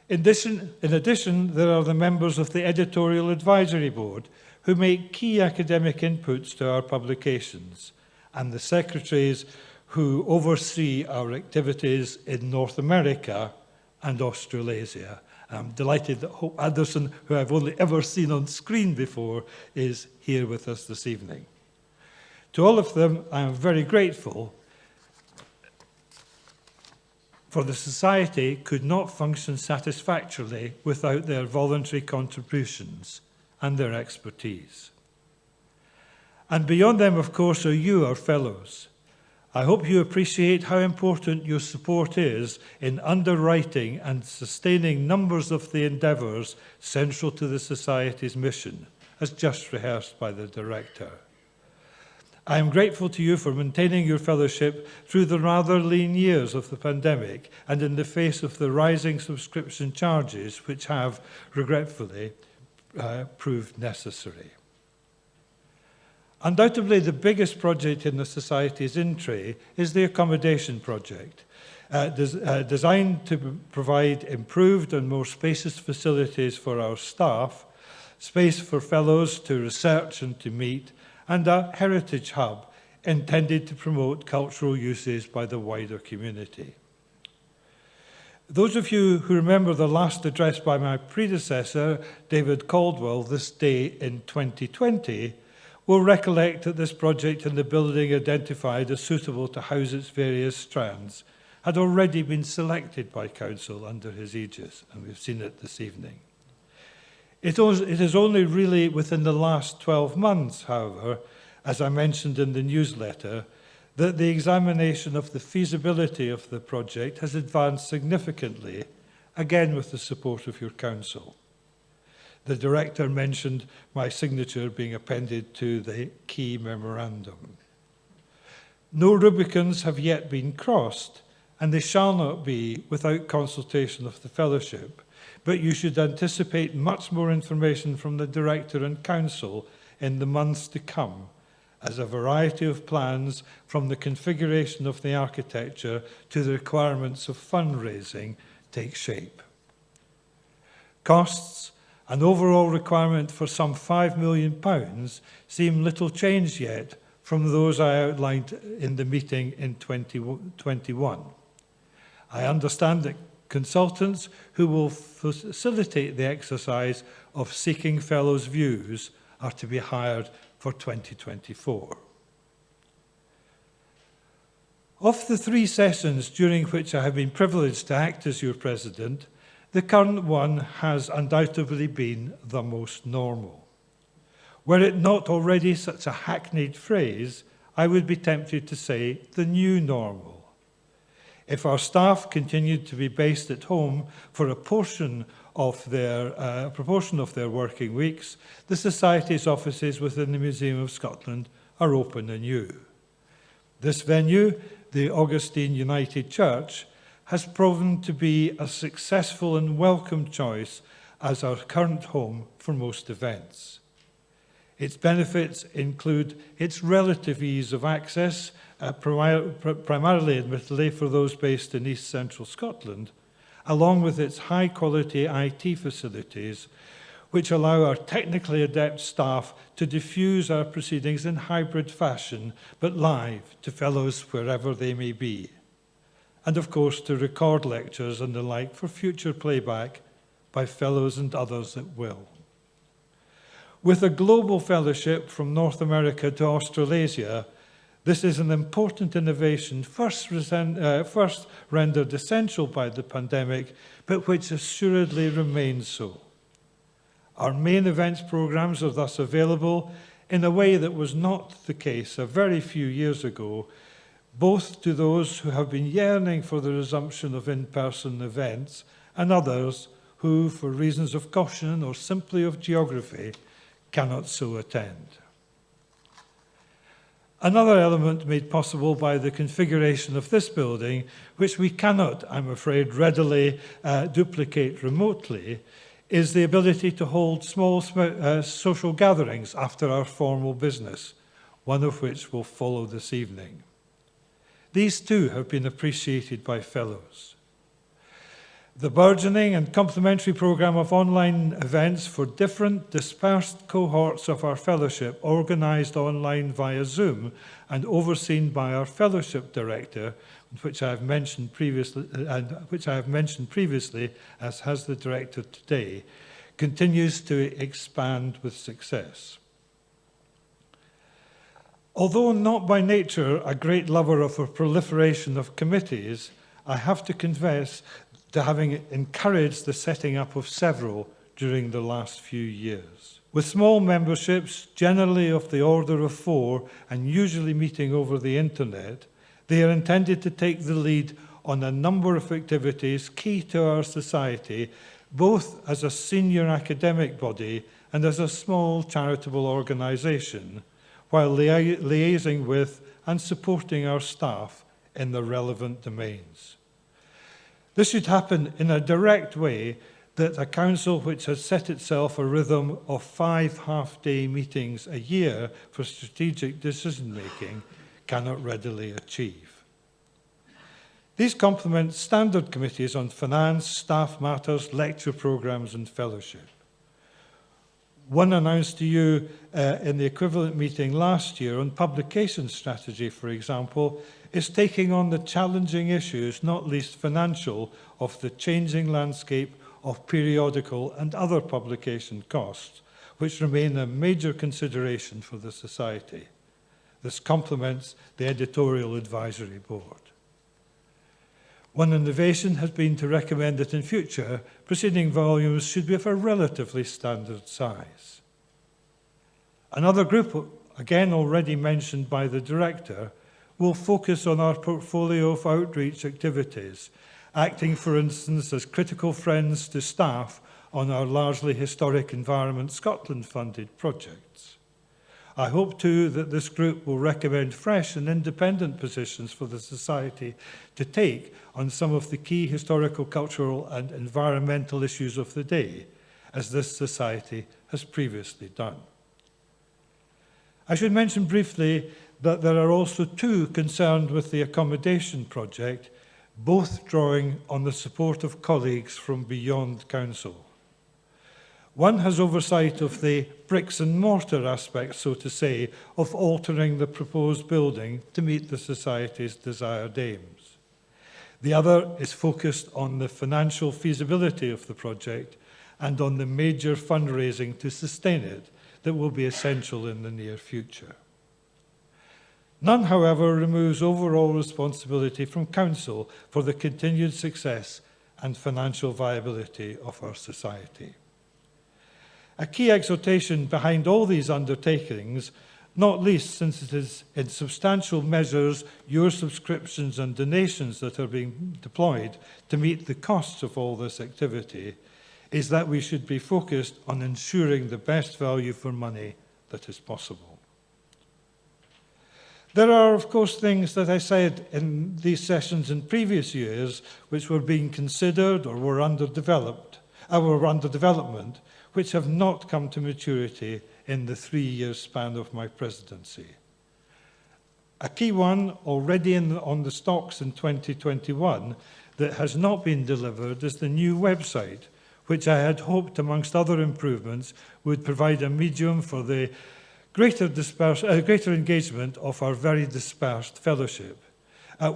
In addition, there are the members of the Editorial Advisory Board who make key academic inputs to our publications, and the secretaries who oversee our activities in North America and Australasia. I'm delighted that Hope Anderson, who I've only ever seen on screen before, is here with us this evening. To all of them, I am very grateful, for the Society could not function satisfactorily without their voluntary contributions and their expertise. And beyond them, of course, are you, our fellows. I hope you appreciate how important your support is in underwriting and sustaining numbers of the endeavours central to the Society's mission, as just rehearsed by the Director. I am grateful to you for maintaining your fellowship through the rather lean years of the pandemic and in the face of the rising subscription charges, which have, regretfully, proved necessary. Undoubtedly, the biggest project in the Society's in-tray is the accommodation project, designed to provide improved and more spacious facilities for our staff, space for fellows to research and to meet, and a heritage hub intended to promote cultural uses by the wider community. Those of you who remember the last address by my predecessor, David Caldwell, this day in 2020, will recollect that this project and the building identified as suitable to house its various strands had already been selected by Council under his aegis, and we've seen it this evening. It is only really within the last 12 months, however, as I mentioned in the newsletter, that the examination of the feasibility of the project has advanced significantly, again with the support of your Council. The Director mentioned my signature being appended to the key memorandum. No Rubicons have yet been crossed, and they shall not be without consultation of the Fellowship, but you should anticipate much more information from the Director and Council in the months to come, as a variety of plans from the configuration of the architecture to the requirements of fundraising take shape. Costs, an overall requirement for some £5 million, seem little changed yet from those I outlined in the meeting in 2021. I understand that consultants who will facilitate the exercise of seeking fellows' views are to be hired for 2024. Of the 3 sessions during which I have been privileged to act as your President, the current one has undoubtedly been the most normal. Were it not already such a hackneyed phrase, I would be tempted to say the new normal. If our staff continued to be based at home for a proportion of their working weeks, the Society's offices within the Museum of Scotland are open anew. This venue, the Augustine United Church, has proven to be a successful and welcome choice as our current home for most events. Its benefits include its relative ease of access, primarily, admittedly, for those based in East Central Scotland, along with its high-quality IT facilities, which allow our technically adept staff to diffuse our proceedings in hybrid fashion, but live to fellows wherever they may be. And, of course, to record lectures and the like for future playback by fellows and others at will. With a global fellowship from North America to Australasia, this is an important innovation first rendered essential by the pandemic, but which assuredly remains so. Our main events programmes are thus available in a way that was not the case a very few years ago, both to those who have been yearning for the resumption of in-person events and others who, for reasons of caution or simply of geography, cannot so attend. Another element made possible by the configuration of this building, which we cannot, I'm afraid, readily duplicate remotely, is the ability to hold small social gatherings after our formal business, one of which will follow this evening. These too have been appreciated by fellows. The burgeoning and complementary programme of online events for different dispersed cohorts of our fellowship, organised online via Zoom and overseen by our fellowship director, which I have mentioned previously, as has the director today, continues to expand with success. Although not by nature a great lover of a proliferation of committees, I have to confess to having encouraged the setting up of several during the last few years. With small memberships, generally of the order of 4 and usually meeting over the internet, they are intended to take the lead on a number of activities key to our society, both as a senior academic body and as a small charitable organisation, while liaising with and supporting our staff in the relevant domains. This should happen in a direct way that a council which has set itself a rhythm of 5 half-day meetings a year for strategic decision-making cannot readily achieve. These complement standard committees on finance, staff matters, lecture programmes and fellowship. One announced to you in the equivalent meeting last year on publication strategy, for example, is taking on the challenging issues, not least financial, of the changing landscape of periodical and other publication costs, which remain a major consideration for the Society. This complements the Editorial Advisory Board. One innovation has been to recommend that in future, preceding volumes should be of a relatively standard size. Another group, again already mentioned by the Director, will focus on our portfolio of outreach activities, acting, for instance, as critical friends to staff on our largely historic Environment Scotland-funded projects. I hope, too, that this group will recommend fresh and independent positions for the Society to take on some of the key historical, cultural and environmental issues of the day, as this Society has previously done. I should mention briefly that there are also 2 concerned with the accommodation project, both drawing on the support of colleagues from beyond Council. One has oversight of the bricks and mortar aspect, so to say, of altering the proposed building to meet the Society's desired aims. The other is focused on the financial feasibility of the project and on the major fundraising to sustain it that will be essential in the near future. None, however, removes overall responsibility from Council for the continued success and financial viability of our Society. A key exhortation behind all these undertakings, not least since it is in substantial measures your subscriptions and donations that are being deployed to meet the costs of all this activity, is that we should be focused on ensuring the best value for money that is possible. There are, of course, things that I said in these sessions in previous years which were being considered or were under development, which have not come to maturity in the 3-year span of my presidency. A key one already on the stocks in 2021 that has not been delivered is the new website, which I had hoped, amongst other improvements, would provide a medium for the greater engagement of our very dispersed fellowship.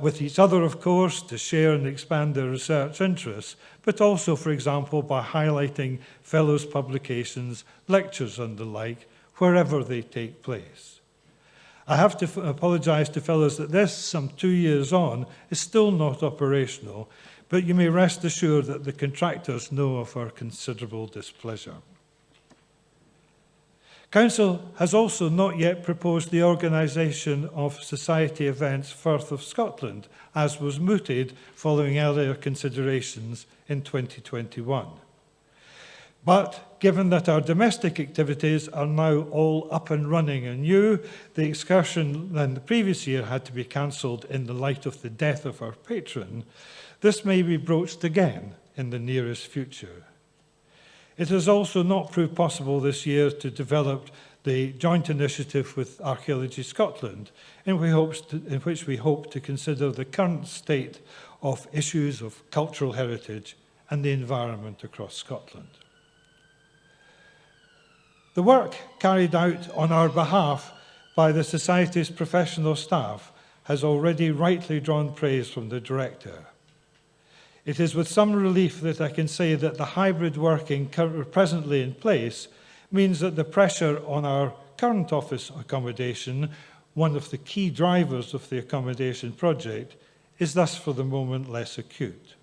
With each other, of course, to share and expand their research interests, but also, for example, by highlighting Fellows' publications, lectures and the like, wherever they take place. I have to apologise to Fellows that this, some 2 years on, is still not operational, but you may rest assured that the contractors know of our considerable displeasure. Council has also not yet proposed the organisation of society events Firth of Scotland, as was mooted following earlier considerations in 2021. But given that our domestic activities are now all up and running anew, the excursion in the previous year had to be cancelled in the light of the death of our patron, this may be broached again in the nearest future. It has also not proved possible this year to develop the joint initiative with Archaeology Scotland, in which we hope to consider the current state of issues of cultural heritage and the environment across Scotland. The work carried out on our behalf by the Society's professional staff has already rightly drawn praise from the Director. It is with some relief that I can say that the hybrid working presently in place means that the pressure on our current office accommodation, one of the key drivers of the accommodation project, is thus for the moment less acute.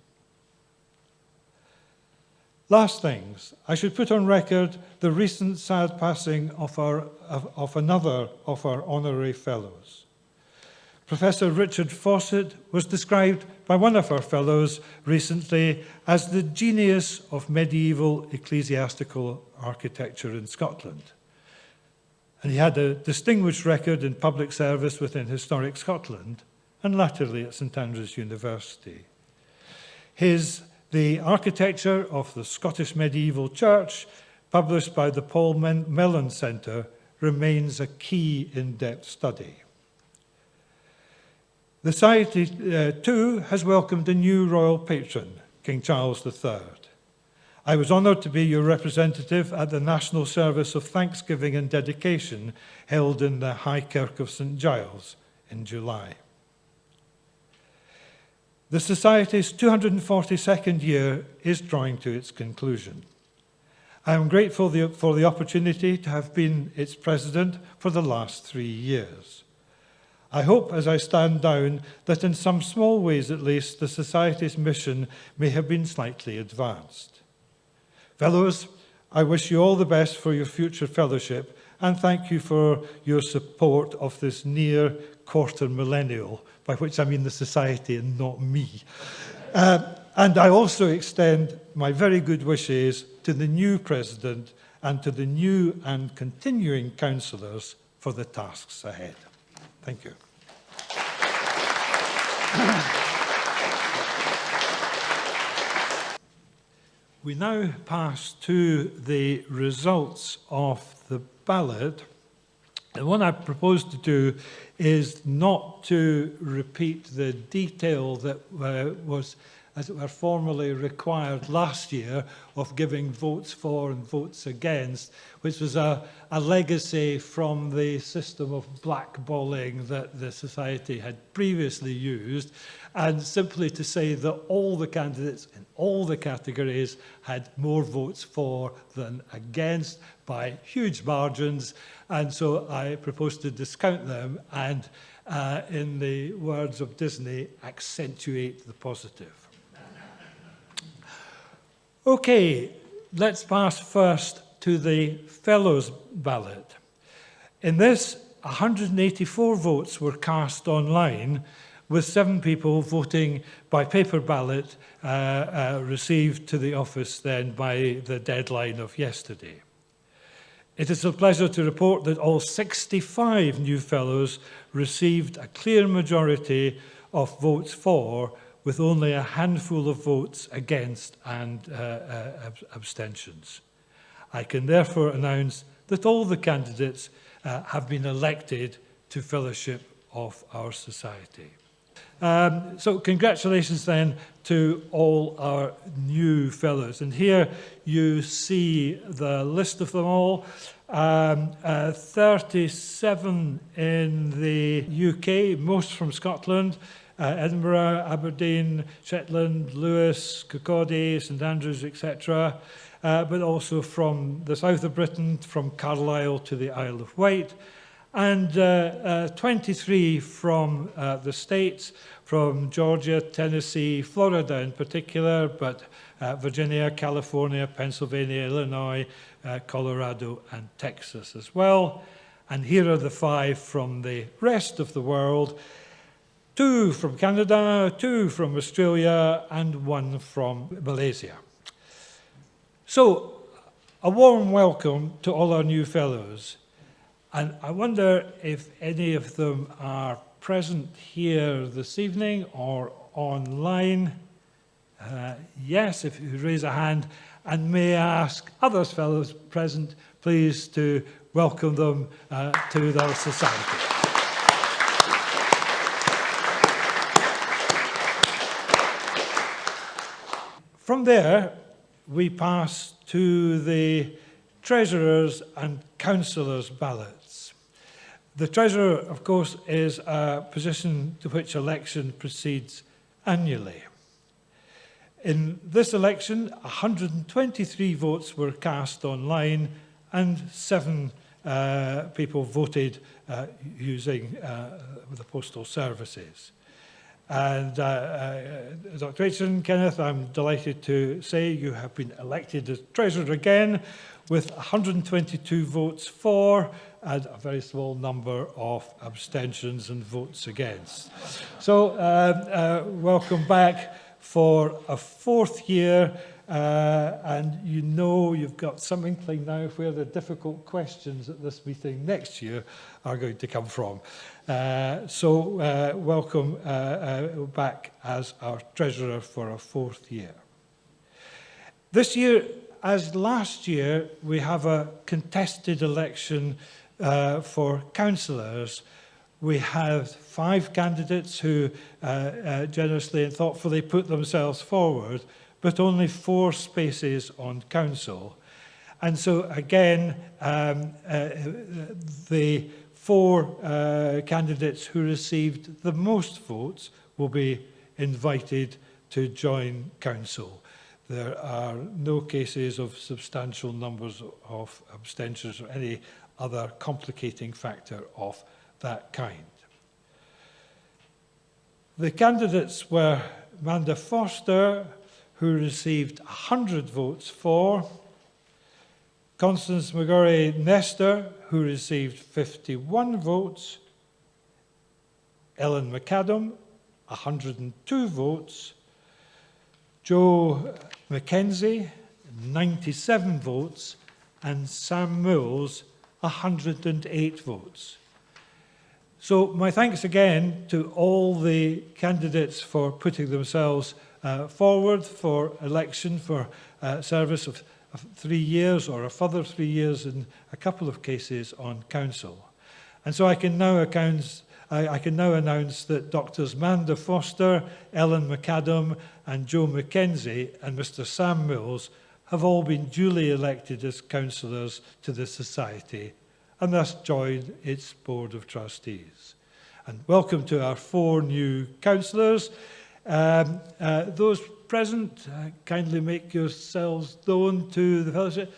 Last things, I should put on record the recent sad passing of another of our Honorary Fellows. Professor Richard Fawcett was described by one of our Fellows recently as the genius of medieval ecclesiastical architecture in Scotland. And he had a distinguished record in public service within Historic Scotland and latterly at St Andrews University. The Architecture of the Scottish Medieval Church, published by the Paul Mellon Centre, remains a key in-depth study. The Society, too, has welcomed a new royal patron, King Charles III. I was honoured to be your representative at the National Service of Thanksgiving and Dedication held in the High Kirk of St Giles in July. The Society's 242nd year is drawing to its conclusion. I am grateful for the opportunity to have been its president for the last 3 years. I hope, as I stand down, that in some small ways at least, the Society's mission may have been slightly advanced. Fellows, I wish you all the best for your future fellowship and thank you for your support of this near quarter millennial, by which I mean the Society and not me. And I also extend my very good wishes to the new president and to the new and continuing councillors for the tasks ahead. Thank you. We now pass to the results of the ballot. And what I propose to do is not to repeat the detail that was, as it were, formally required last year of giving votes for and votes against, which was a legacy from the system of blackballing that the Society had previously used, and simply to say that all the candidates in all the categories had more votes for than against by huge margins, and so I propose to discount them and, in the words of Disney, accentuate the positive. Okay, let's pass first to the Fellows ballot. In this, 184 votes were cast online, with 7 people voting by paper ballot received to the office then by the deadline of yesterday. It is a pleasure to report that all 65 new Fellows received a clear majority of votes for, with only a handful of votes against and abstentions. I can therefore announce that all the candidates have been elected to fellowship of our Society. So congratulations then to all our new Fellows. And here you see the list of them all. 37 in the UK, most from Scotland, Edinburgh, Aberdeen, Shetland, Lewis, Kirkcaldy, St Andrews, etc., but also from the south of Britain, from Carlisle to the Isle of Wight, and 23 from the States, from Georgia, Tennessee, Florida in particular, but Virginia, California, Pennsylvania, Illinois, Colorado, and Texas as well. And here are the 5 from the rest of the world: 2 from Canada, 2 from Australia, and 1 from Malaysia. So, a warm welcome to all our new Fellows. And I wonder if any of them are present here this evening or online. Yes, if you raise a hand. And may I ask other Fellows present, please, to welcome them to our Society. From there, we pass to the Treasurers and Councillors ballots. The Treasurer, of course, is a position to which election proceeds annually. In this election, 123 votes were cast online and 7 people voted using the postal services. And Dr. Aitchison, Kenneth, I'm delighted to say you have been elected as Treasurer again with 122 votes for and a very small number of abstentions and votes against. So welcome back for a fourth year. And you know you've got some inkling now where the difficult questions at this meeting next year are going to come from. So welcome back as our Treasurer for a fourth year. This year, as last year, we have a contested election for councillors. We have 5 candidates who generously and thoughtfully put themselves forward, but only 4 spaces on council. And so again, the 4 candidates who received the most votes will be invited to join council. There are no cases of substantial numbers of abstentions or any other complicating factor of that kind. The candidates were Amanda Foster, who received 100 votes for, Constance McGorry-Nestor, who received 51 votes, Ellen McAdam, 102 votes, Joe Mackenzie, 97 votes, and Sam Mills, 108 votes. So my thanks again to all the candidates for putting themselves forward for election for service of 3 years or a further 3 years in a couple of cases on council. And so I can now announce that Drs. Amanda Foster, Ellen McAdam and Joe Mackenzie and Mr. Sam Mills have all been duly elected as councillors to the Society and thus joined its Board of Trustees. And welcome to our 4 new councillors. Those present, kindly make yourselves known to the fellowship.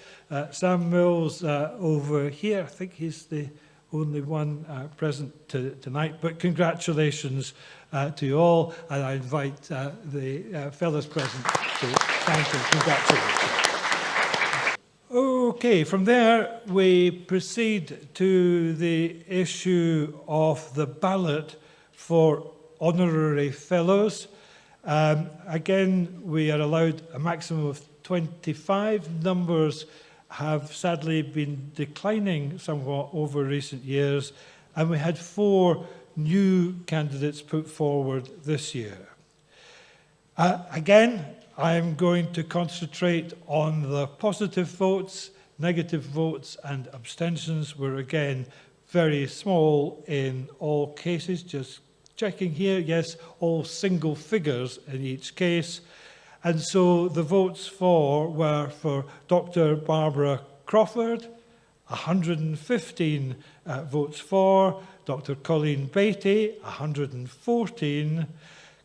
Sam Mills over here, I think he's the only one present tonight, but congratulations to you all, and I invite the fellows present to thank and congratulate you. Okay, from there we proceed to the issue of the ballot for Honorary Fellows. Again, we are allowed a maximum of 25. Numbers have sadly been declining somewhat over recent years, and we had 4 new candidates put forward this year. Again, I'm going to concentrate on the positive votes. Negative votes and abstentions were again very small in all cases. Just checking here, yes, all single figures in each case. And so the votes for were for Dr. Barbara Crawford, 115 votes for, Dr. Colleen Beattie, 114,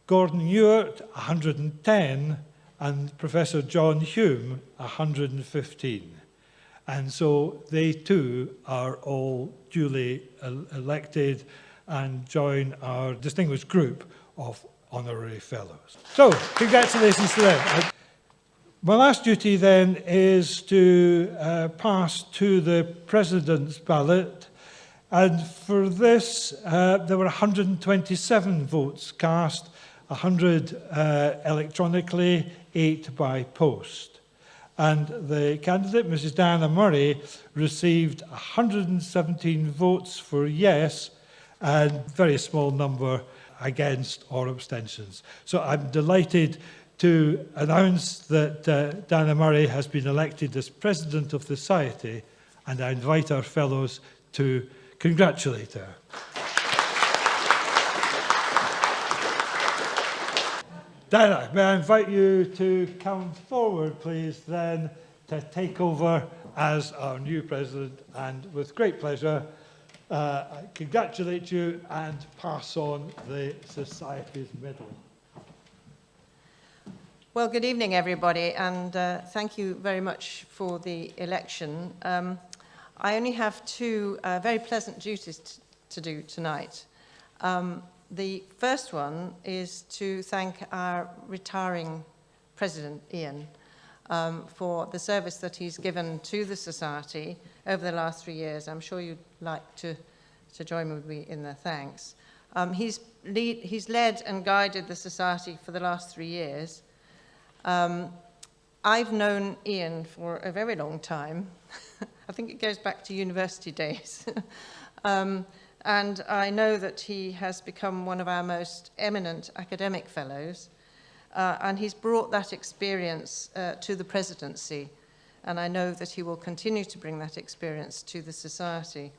Gordon Ewart, 110, and Professor John Hume, 115. And so they too are all duly elected and join our distinguished group of Honorary Fellows. So, congratulations to them. My last duty then is to pass to the President's ballot. And for this, there were 127 votes cast, 100 electronically, 8 by post. And the candidate, Mrs. Diana Murray, received 117 votes for yes and a very small number against or abstentions. So I'm delighted to announce that Diana Murray has been elected as President of the Society, and I invite our fellows to congratulate her. Diana, may I invite you to come forward, please, then, to take over as our new President, and with great pleasure, I congratulate you and pass on the Society's medal. Well, good evening, everybody, and thank you very much for the election. I only have 2 very pleasant duties to do tonight. The first one is to thank our retiring President, Ian, for the service that he's given to the Society over the last 3 years. I'm sure you'd like to join with me in the thanks. He's led and guided the Society for the last 3 years. I've known Ian for a very long time. I think it goes back to university days. And I know that he has become one of our most eminent academic fellows, and he's brought that experience to the presidency, and I know that he will continue to bring that experience to the Society.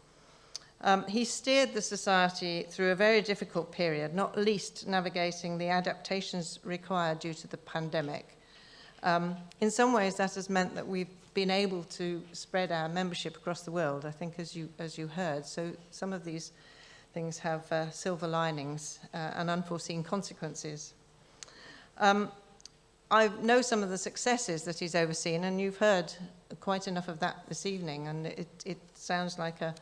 He steered the Society through a very difficult period, not least navigating the adaptations required due to the pandemic. In some ways, that has meant that we've been able to spread our membership across the world, I think, as you heard. So some of these things have silver linings and unforeseen consequences. I know some of the successes that he's overseen, and you've heard quite enough of that this evening, and it sounds like a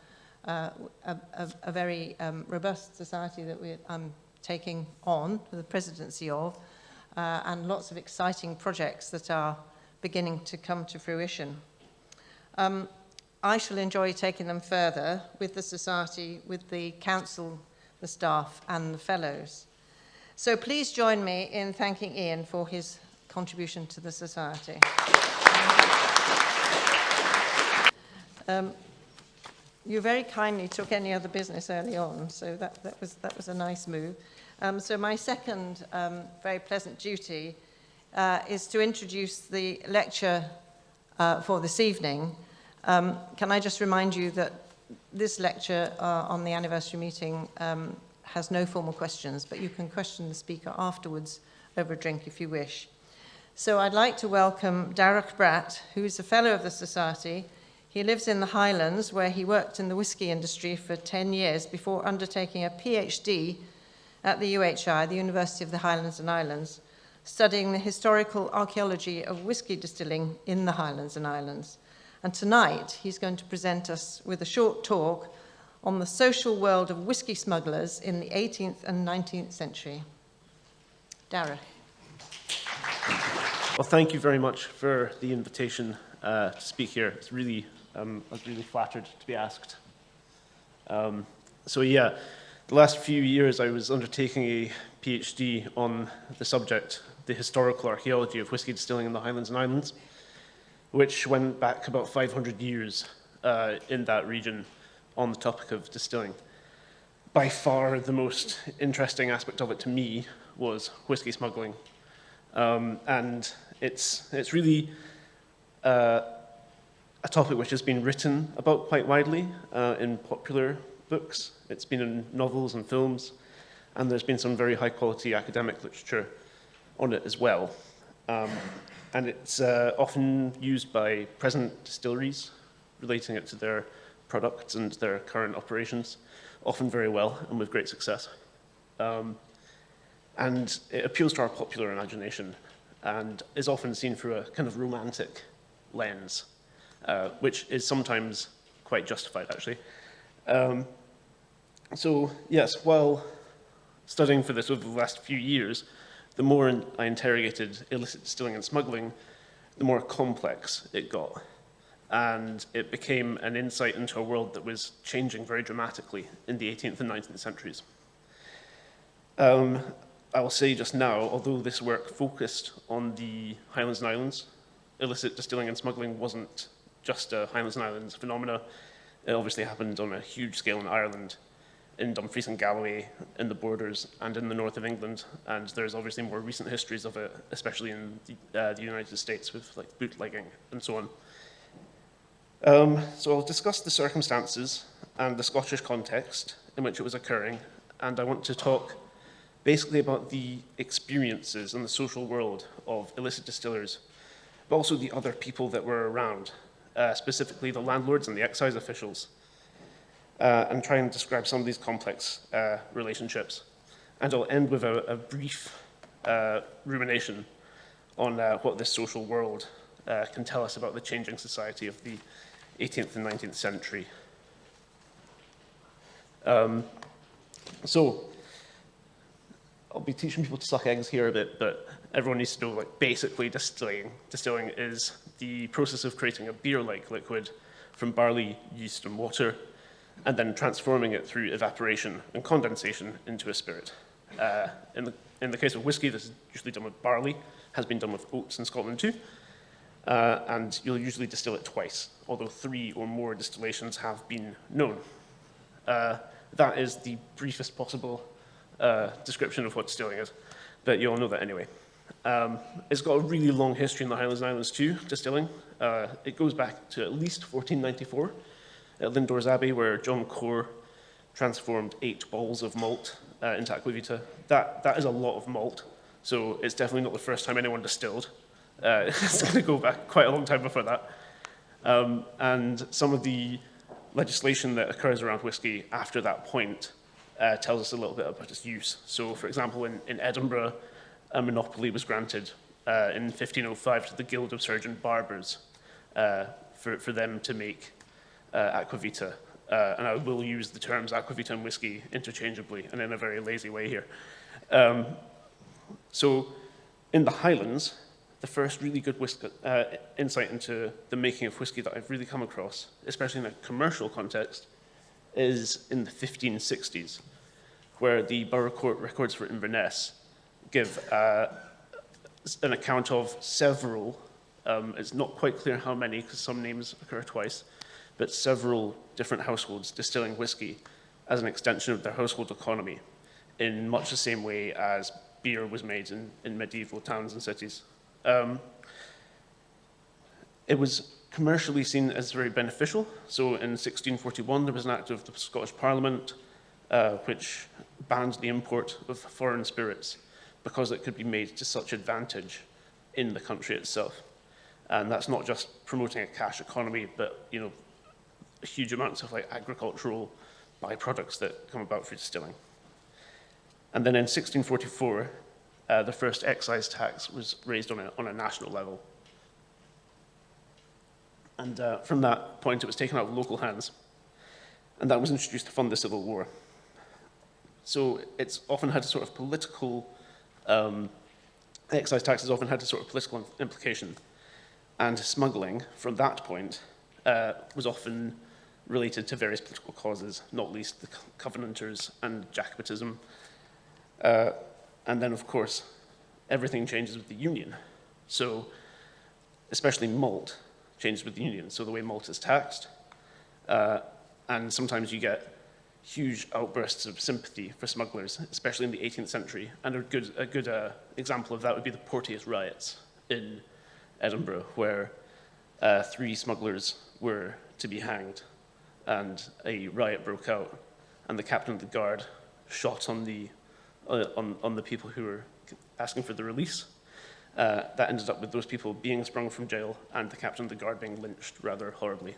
very robust society that I'm taking on the presidency of, and lots of exciting projects that are beginning to come to fruition. I shall enjoy taking them further with the Society, with the Council, the staff and the Fellows. So please join me in thanking Ian for his contribution to the Society. You very kindly took any other business early on, so that was a nice move. So my second very pleasant duty is to introduce the lecture for this evening. Can I just remind you that this lecture on the anniversary meeting has no formal questions, but you can question the speaker afterwards over a drink if you wish. So I'd like to welcome Darroch Bratt, who is a fellow of the Society. He lives in the Highlands, where he worked in the whisky industry for 10 years before undertaking a PhD at the UHI, the University of the Highlands and Islands, studying the historical archaeology of whisky distilling in the Highlands and Islands. And tonight, he's going to present us with a short talk on the social world of whisky smugglers in the 18th and 19th century. Darroch. Well, thank you very much for the invitation to speak here. It's really, I was really flattered to be asked. So yeah, the last few years I was undertaking a PhD on the subject, the historical archaeology of whisky distilling in the Highlands and Islands, which went back about 500 years in that region on the topic of distilling. By far the most interesting aspect of it to me was whisky smuggling. And it's really a topic which has been written about quite widely in popular books. It's been in novels and films, and there's been some very high quality academic literature on it as well. And it's often used by present distilleries, relating it to their products and their current operations, often very well and with great success. And it appeals to our popular imagination and is often seen through a kind of romantic lens, which is sometimes quite justified, actually. So, yes, while studying for this over the last few years, the more I interrogated illicit distilling and smuggling, the more complex it got. And it became an insight into a world that was changing very dramatically in the 18th and 19th centuries. I will say just now, although this work focused on the Highlands and Islands, illicit distilling and smuggling wasn't just a Highlands and Islands phenomena. It obviously happened on a huge scale in Ireland, in Dumfries and Galloway, in the borders, and in the north of England. And there's obviously more recent histories of it, especially in the United States with like bootlegging and so on. So I'll discuss the circumstances and the Scottish context in which it was occurring, and I want to talk basically about the experiences in the social world of illicit distillers, but also the other people that were around, specifically the landlords and the excise officials, and try and describe some of these complex relationships. And I'll end with a brief rumination on what this social world can tell us about the changing society of the 18th and 19th century. So, I'll be teaching people to suck eggs here a bit, but everyone needs to know, like, basically distilling is the process of creating a beer-like liquid from barley, yeast, and water, and then transforming it through evaporation and condensation into a spirit. In the case of whiskey, this is usually done with barley, has been done with oats in Scotland too, and you'll usually distill it twice, although 3 or more distillations have been known. That is the briefest possible description of what distilling is, but you all know that anyway. It's got a really long history in the Highlands and Islands too, distilling. It goes back to at least 1494 at Lindores Abbey, where John Core transformed 8 balls of malt into aquavita. That is a lot of malt, so it's definitely not the first time anyone distilled. It's going to go back quite a long time before that. And some of the legislation that occurs around whiskey after that point tells us a little bit about its use. So, for example, in Edinburgh, a monopoly was granted in 1505 to the Guild of Surgeon Barbers for them to make aquavita. And I will use the terms aquavita and whiskey interchangeably and in a very lazy way here. So in the Highlands, the first really good insight into the making of whiskey that I've really come across, especially in a commercial context, is in the 1560s, where the Borough Court records for Inverness give an account of several, it's not quite clear how many because some names occur twice, but several different households distilling whiskey as an extension of their household economy in much the same way as beer was made in medieval towns and cities. It was commercially seen as very beneficial. So in 1641, there was an act of the Scottish Parliament which banned the import of foreign spirits because it could be made to such advantage in the country itself. And that's not just promoting a cash economy, but huge amounts of agricultural byproducts that come about through distilling. And then in 1644, the first excise tax was raised on a national level. And from that point, it was taken out of local hands. And that was introduced to fund the Civil War. So it's often had a sort of political, excise taxes often had a sort of political implication. And smuggling, from that point, was often related to various political causes, not least the Covenanters and Jacobitism. And then, of course, everything changes with the Union. So, especially malt changes with the Union. So the way malt is taxed, and sometimes you get huge outbursts of sympathy for smugglers, especially in the 18th century. And a good example of that would be the Porteous riots in Edinburgh, where 3 smugglers were to be hanged, and a riot broke out, and the captain of the guard shot on the people who were asking for the release. That ended up with those people being sprung from jail and the captain of the guard being lynched rather horribly.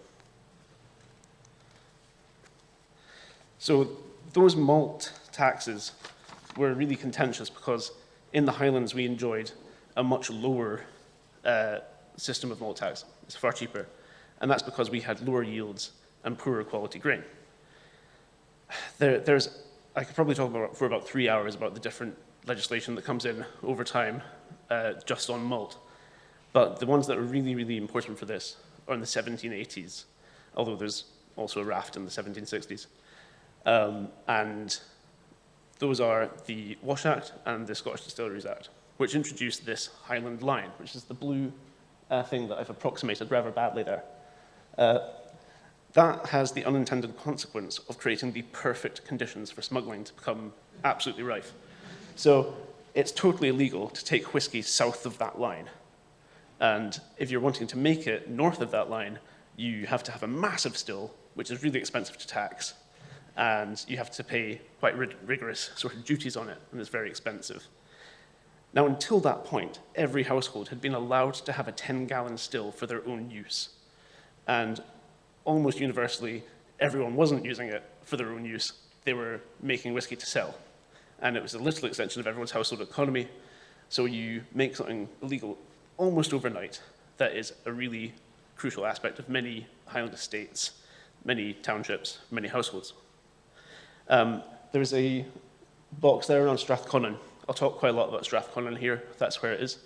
So those malt taxes were really contentious because in the Highlands we enjoyed a much lower system of malt tax. It's far cheaper. And that's because we had lower yields and poorer quality grain. I could probably talk for about 3 hours about the different legislation that comes in over time just on malt. But the ones that are really, really important for this are in the 1780s, although there's also a raft in the 1760s. And those are the Wash Act and the Scottish Distilleries Act, which introduced this Highland line, which is the blue thing that I've approximated rather badly there. That has the unintended consequence of creating the perfect conditions for smuggling to become absolutely rife. So it's totally illegal to take whiskey south of that line. And if you're wanting to make it north of that line, you have to have a massive still, which is really expensive to tax. And you have to pay quite rigorous sort of duties on it, and it's very expensive. Now, until that point, every household had been allowed to have a 10-gallon still for their own use. And almost universally, everyone wasn't using it for their own use. They were making whiskey to sell. And it was a little extension of everyone's household economy. So you make something illegal almost overnight. That is a really crucial aspect of many Highland estates, many townships, many households. There's a box there around Strathconnan. I'll talk quite a lot about Strathconnell here, that's where it is.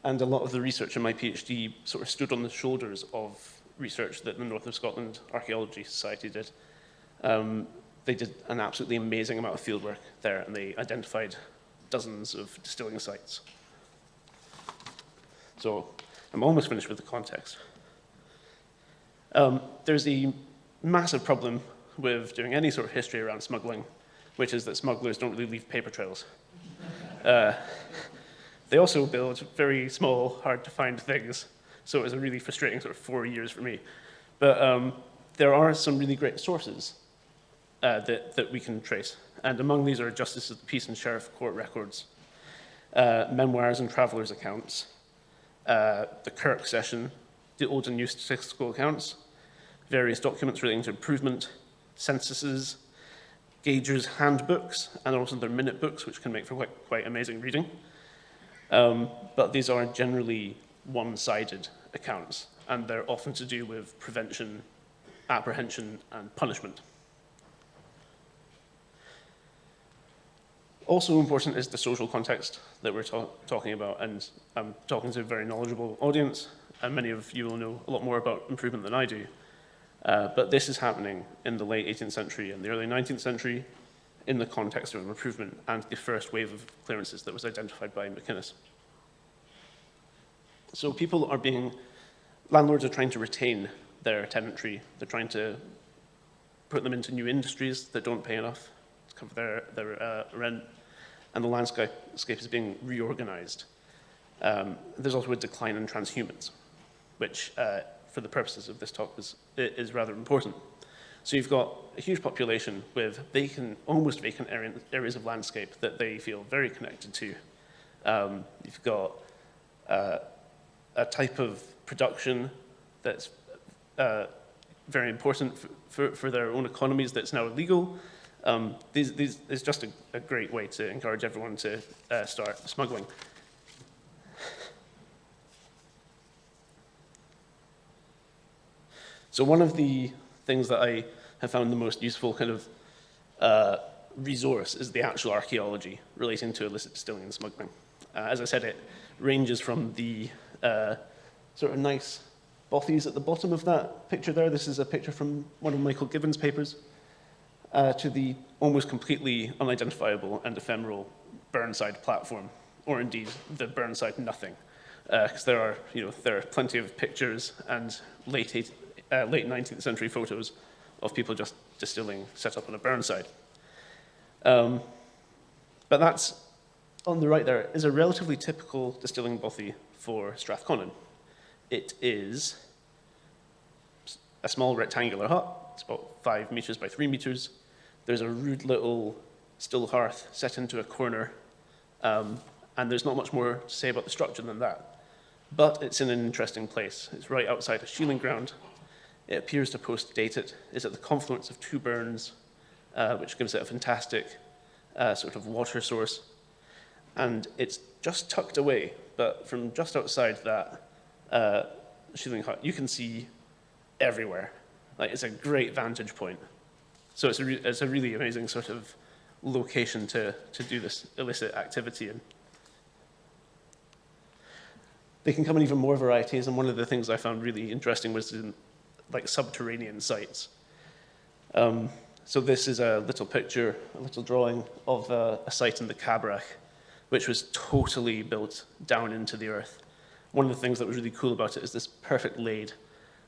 And a lot of the research in my PhD sort of stood on the shoulders of research that the North of Scotland Archaeology Society did. They did an absolutely amazing amount of fieldwork there, and they identified dozens of distilling sites. So I'm almost finished with the context. There's a massive problem with doing any sort of history around smuggling, which is that smugglers don't really leave paper trails. They also build very small, hard-to-find things, so it was a really frustrating sort of 4 years for me. But there are some really great sources that we can trace, and among these are Justice of the Peace and Sheriff Court records, memoirs and travellers' accounts, the Kirk session, the old and new statistical accounts, various documents relating to improvement, censuses, gaugers' handbooks, and also their minute books, which can make for quite amazing reading. But these are generally one-sided accounts, and they're often to do with prevention, apprehension, and punishment. Also important is the social context that we're talking about, and I'm talking to a very knowledgeable audience, and many of you will know a lot more about improvement than I do. But this is happening in the late 18th century and the early 19th century in the context of improvement and the first wave of clearances that was identified by McInnes. So landlords are trying to retain their tenantry. They're trying to put them into new industries that don't pay enough to cover their rent, and the landscape is being reorganized. There's also a decline in transhumance, which for the purposes of this talk is rather important. So you've got a huge population with almost vacant areas of landscape that they feel very connected to. You've got a type of production that's very important for their own economies that's now illegal. This is just a great way to encourage everyone to start smuggling. So one of the things that I have found the most useful kind of resource is the actual archaeology relating to illicit distilling and smuggling. As I said, it ranges from the sort of nice bothies at the bottom of that picture there. This is a picture from one of Michael Gibbons' papers, to the almost completely unidentifiable and ephemeral Burnside platform, or indeed the Burnside nothing, because there are plenty of pictures and late 19th century photos of people just distilling set up on a Burnside. But that's, on the right there, is a relatively typical distilling bothy for Strathconnell. It is a small rectangular hut. It's about 5 meters by 3 meters. There's a rude little still hearth set into a corner, and there's not much more to say about the structure than that. But it's in an interesting place. It's right outside a shielding ground. It appears to post-date it. It's at the confluence of 2 burns, which gives it a fantastic sort of water source. And it's just tucked away, but from just outside that shielding hut, you can see everywhere. Like, it's a great vantage point. So it's a really amazing sort of location to do this illicit activity in. They can come in even more varieties, and one of the things I found really interesting was in like subterranean sites. So this is a little picture, a little drawing of a site in the Cabrach, which was totally built down into the earth. One of the things that was really cool about it is this perfect lade,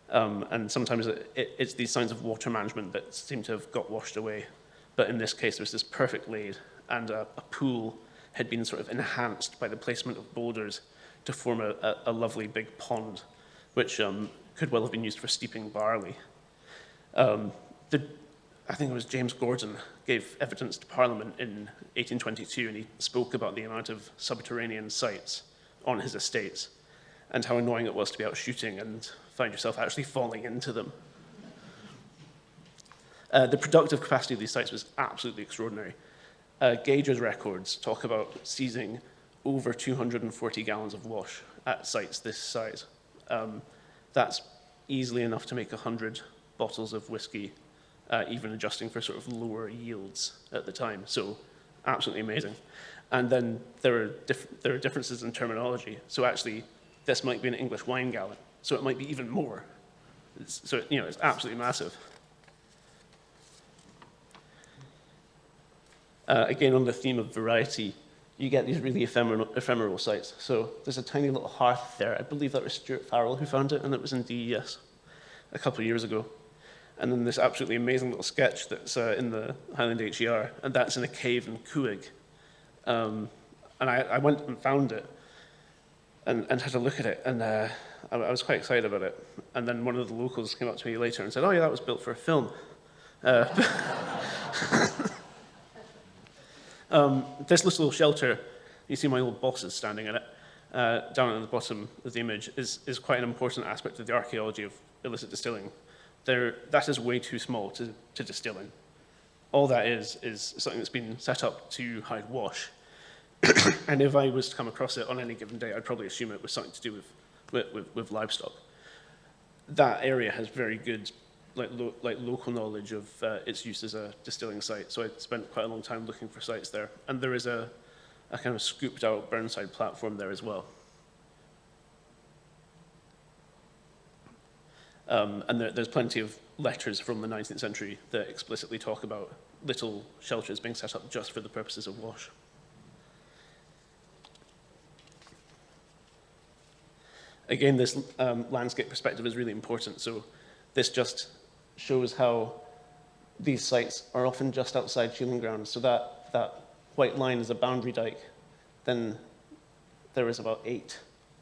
and sometimes it's these signs of water management that seem to have got washed away. But in this case, there's this perfect lade, and a pool had been sort of enhanced by the placement of boulders to form a lovely big pond, which could well have been used for steeping barley. I think it was James Gordon gave evidence to Parliament in 1822, and he spoke about the amount of subterranean sites on his estates and how annoying it was to be out shooting and find yourself actually falling into them. The productive capacity of these sites was absolutely extraordinary. Gauger's records talk about seizing over 240 gallons of wash at sites this size. That's easily enough to make 100 bottles of whiskey, even adjusting for sort of lower yields at the time. So absolutely amazing. And then there are differences in terminology. So actually, this might be an English wine gallon, so it might be even more. It's absolutely massive. Again, on the theme of variety, you get these really ephemeral sites. So there's a tiny little hearth there. I believe that was Stuart Farrell who found it, and it was in DES a couple of years ago. And then this absolutely amazing little sketch that's in the Highland HER, and that's in a cave in Cuig. And I went and found it and had a look at it, and I was quite excited about it. And then one of the locals came up to me later and said, "Oh yeah, that was built for a film." This little shelter, you see my old bosses standing in it, down at the bottom of the image, is quite an important aspect of the archaeology of illicit distilling. That is way too small to distill in. All that is something that's been set up to hide wash. And if I was to come across it on any given day, I'd probably assume it was something to do with livestock. That area has very good local knowledge of its use as a distilling site, so I spent quite a long time looking for sites there. And there is a kind of scooped out Burnside platform there as well. And there's plenty of letters from the 19th century that explicitly talk about little shelters being set up just for the purposes of wash. Again, this landscape perspective is really important. So this just shows how these sites are often just outside shielding grounds. So that white line is a boundary dike. Then there is about 8,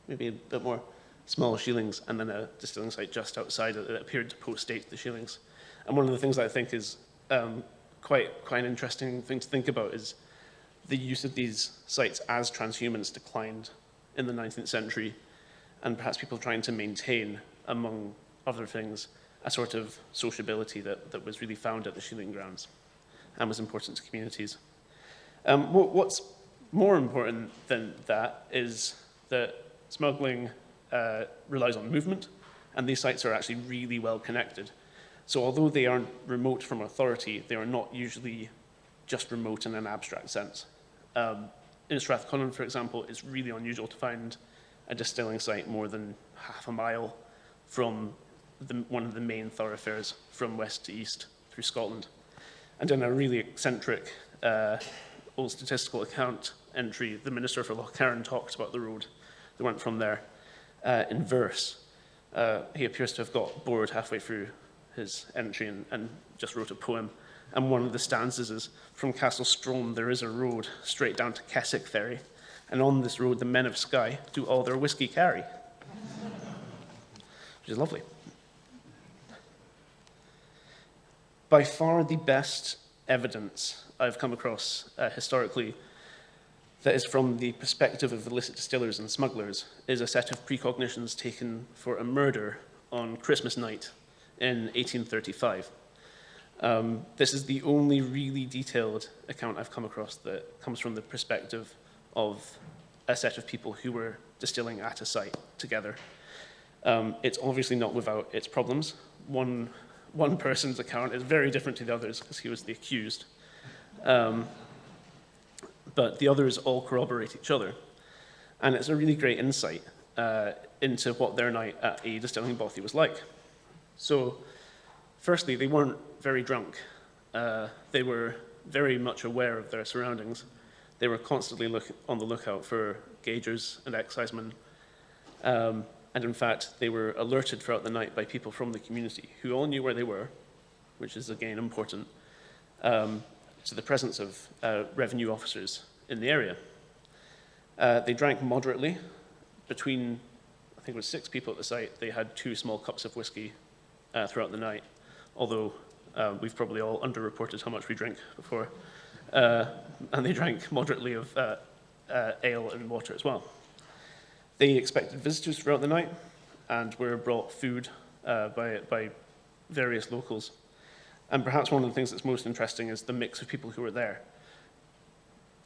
maybe a bit more, small shieldings, and then a distilling site just outside it that appeared to post-date the shieldings. And one of the things that I think is quite an interesting thing to think about is the use of these sites as transhumance declined in the 19th century, and perhaps people trying to maintain, among other things, a sort of sociability that was really found at the shielding grounds and was important to communities. What's more important than that is that smuggling relies on movement, and these sites are actually really well connected. So although they aren't remote from authority, they are not usually just remote in an abstract sense. In Strathconnell, for example, it's really unusual to find a distilling site more than half a mile from one of the main thoroughfares from west to east through Scotland. And in a really eccentric old statistical account entry, the Minister for Lochcarron talked about the road that went from there in verse. He appears to have got bored halfway through his entry and just wrote a poem. And one of the stanzas is, "From Castle Strome there is a road straight down to Keswick Ferry, and on this road the men of Skye do all their whisky carry." Which is lovely. By far the best evidence I've come across historically that is from the perspective of illicit distillers and smugglers is a set of precognitions taken for a murder on Christmas night in 1835. This is the only really detailed account I've come across that comes from the perspective of a set of people who were distilling at a site together. It's obviously not without its problems. One person's account is very different to the others because he was the accused. But the others all corroborate each other. And it's a really great insight into what their night at a distilling bothy was like. So, firstly, they weren't very drunk. They were very much aware of their surroundings. They were constantly on the lookout for gaugers and excisemen. And in fact, they were alerted throughout the night by people from the community who all knew where they were, which is again important, to the presence of revenue officers in the area. They drank moderately. Between, I think it was 6 people at the site, they had 2 small cups of whiskey throughout the night, although we've probably all underreported how much we drink before. And they drank moderately of ale and water as well. They expected visitors throughout the night and were brought food by various locals. And perhaps one of the things that's most interesting is the mix of people who were there.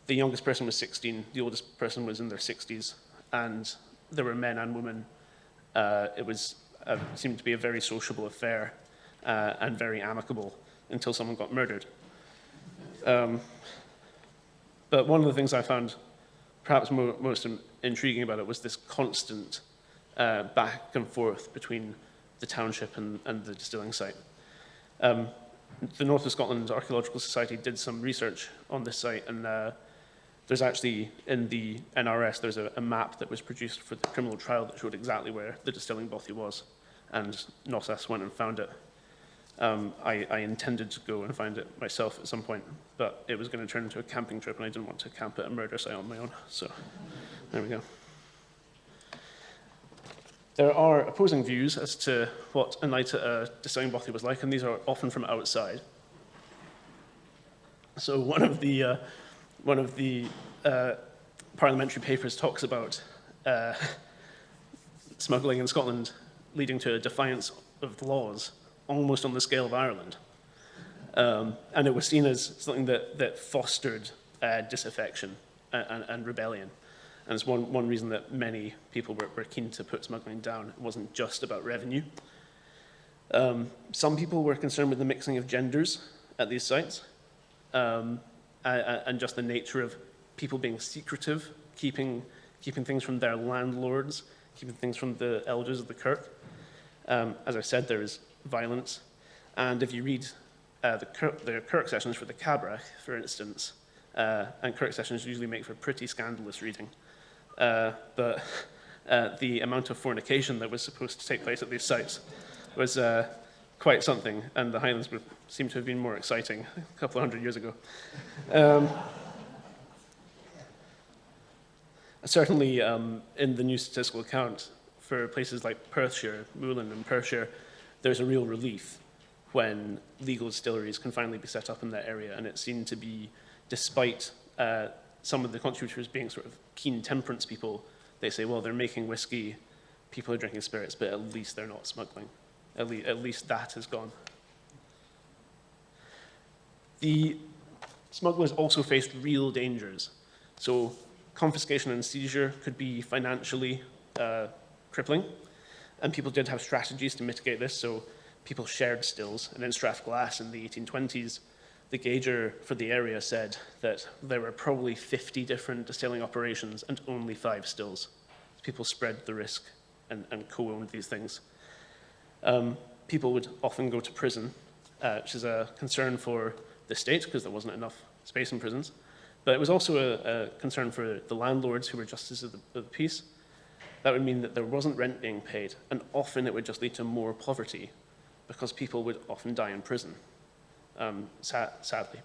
The youngest person was 16, the oldest person was in their 60s, and there were men and women. It seemed to be a very sociable affair and very amicable until someone got murdered. But one of the things I found perhaps most intriguing about it was this constant back and forth between the township and the distilling site. The North of Scotland Archaeological Society did some research on this site, and there's actually, in the NRS, there's a map that was produced for the criminal trial that showed exactly where the distilling bothy was, and NOSAS went and found it. I intended to go and find it myself at some point, but it was going to turn into a camping trip, and I didn't want to camp at a murder site on my own, so there we go. There are opposing views as to what a night at a distilling bothy was like, and these are often from outside. So one of the parliamentary papers talks about smuggling in Scotland leading to a defiance of laws, almost on the scale of Ireland. And it was seen as something that fostered disaffection and rebellion. And it's one reason that many people were keen to put smuggling down. It wasn't just about revenue. Some people were concerned with the mixing of genders at these sites, and just the nature of people being secretive, keeping things from their landlords, keeping things from the elders of the kirk. As I said, there is violence. And if you read the kirk sessions for the Cabrach, for instance, and kirk sessions usually make for pretty scandalous reading, but the amount of fornication that was supposed to take place at these sites was quite something, and the Highlands seem to have been more exciting a couple of hundred years ago. Certainly, in the new statistical account for places like Perthshire, Moulin and Perthshire, there's a real relief when legal distilleries can finally be set up in that area, and it seemed to be, despite some of the contributors being sort of keen temperance people, they say, well, they're making whiskey, people are drinking spirits, but at least they're not smuggling. At least that has gone. The smugglers also faced real dangers. So confiscation and seizure could be financially crippling, and people did have strategies to mitigate this. So people shared stills, and in Strathglass in the 1820s, the gauger for the area said that there were probably 50 different distilling operations and only 5 stills. People spread the risk and co-owned these things. People would often go to prison, which is a concern for the state because there wasn't enough space in prisons. But it was also a concern for the landlords who were justices of the peace. That would mean that there wasn't rent being paid, and often it would just lead to more poverty because people would often die in prison, sadly.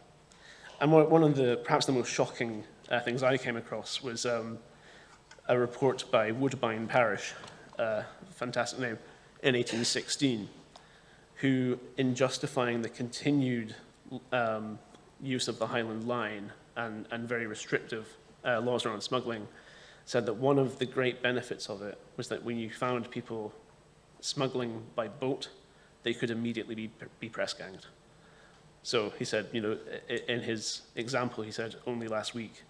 And one of the, perhaps the most shocking things I came across was a report by Woodbine Parish, fantastic name, in 1816, who, in justifying the continued use of the Highland Line and very restrictive laws around smuggling, said that one of the great benefits of it was that when you found people smuggling by boat, they could immediately be press ganged. So he said, you know, in his example, he said, only last week